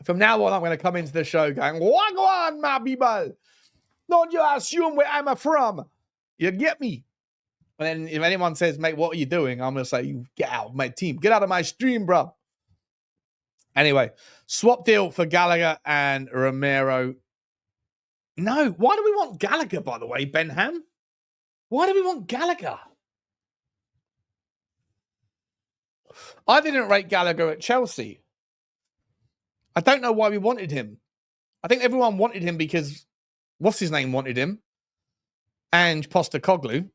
Speaker 1: From now on, I'm going to come into the show going, Wagwan, my people. Don't you assume where I'm from. You get me? And then if anyone says, mate, what are you doing? I'm going to say, you get out of my team. Get out of my stream, bro. Anyway, swap deal for Gallagher and Romero. No, why do we want Gallagher, by the way, Benham? Why do we want Gallagher? I didn't rate Gallagher at Chelsea. I don't know why we wanted him. I think everyone wanted him because what's his name wanted him? Ange Postecoglou.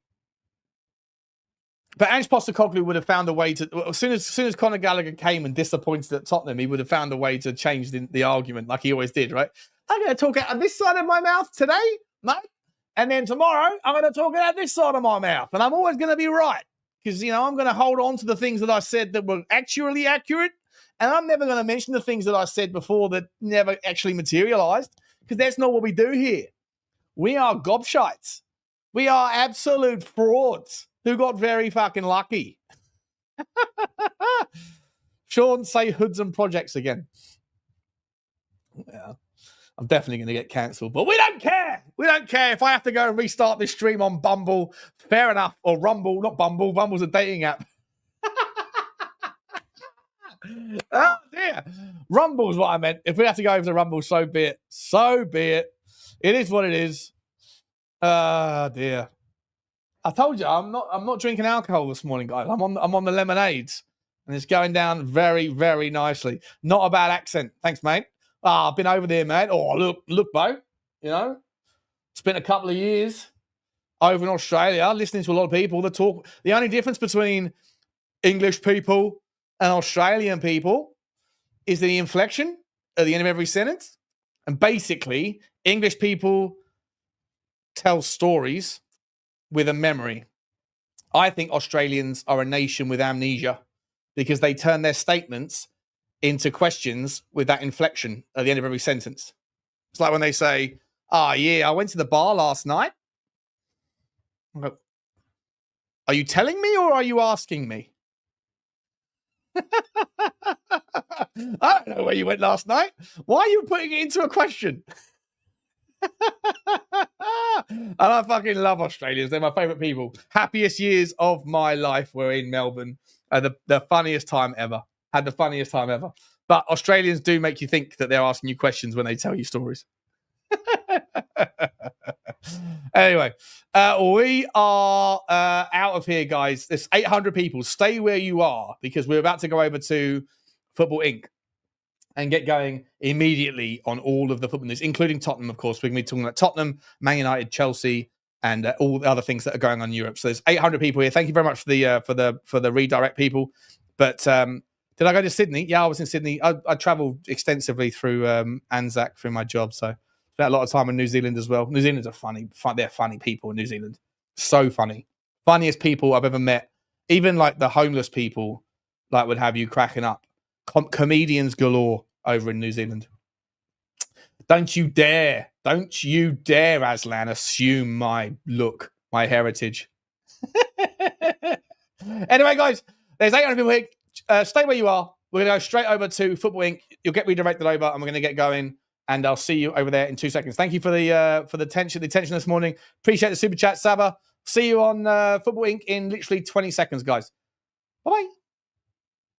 Speaker 1: But Ange Postecoglou would have found a way to, as soon as Conor Gallagher came and disappointed at Tottenham, he would have found a way to change the argument like he always did, right? I'm going to talk out of this side of my mouth today, mate. And then tomorrow, I'm going to talk out this side of my mouth. And I'm always going to be right. Because, you know, I'm going to hold on to the things that I said that were actually accurate. And I'm never going to mention the things that I said before that never actually materialized. Because that's not what we do here. We are gobshites. We are absolute frauds who got very fucking lucky. Sean, say hoods and projects again. Yeah. I'm definitely going to get cancelled, but we don't care. We don't care. If I have to go and restart this stream on Bumble, fair enough. Or Rumble, not Bumble. Bumble's a dating app. Oh, dear. Rumble's what I meant. If we have to go over to Rumble, so be it. So be it. It is what it is. Dear. I told you, I'm not drinking alcohol this morning, guys. I'm on the lemonades. And it's going down very, very nicely. Not a bad accent. Thanks, mate. I've been over there, mate. Oh, look, Bo. You know, spent a couple of years over in Australia listening to a lot of people that talk. The only difference between English people and Australian people is the inflection at the end of every sentence. And basically, English people tell stories with a memory. I think Australians are a nation with amnesia because they turn their statements into questions with that inflection at the end of every sentence. It's like when they say, yeah, I went to the bar last night. I go, Are you telling me or are you asking me? I don't know where you went last night. Why are you putting it into a question? And I fucking love Australians. They're my favourite people. Happiest years of my life were in Melbourne. The funniest time ever. Had the funniest time ever. But Australians do make you think that they're asking you questions when they tell you stories. Anyway, we are out of here, guys. There's 800 people. Stay where you are because we're about to go over to Football Inc. and get going immediately on all of the football news, including Tottenham, of course. We're going to be talking about Tottenham, Man United, Chelsea, and all the other things that are going on in Europe. So there's 800 people here. Thank you very much for the redirect, people. But did I go to Sydney? Yeah, I was in Sydney. I travelled extensively through Anzac through my job, so spent a lot of time in New Zealand as well. New Zealanders are funny. They're funny people in New Zealand. So funny. Funniest people I've ever met. Even like the homeless people like would have you cracking up. Comedians galore over in New Zealand. Don't you dare, Aslan, assume my look, my heritage. Anyway, guys, there's 800 people here. Stay where you are. We're going to go straight over to Football Inc. You'll get redirected over, and we're going to get going. And I'll see you over there in 2 seconds. Thank you for the attention this morning. Appreciate the super chat, Saba. See you on Football Inc. in literally 20 seconds, guys. Bye-bye.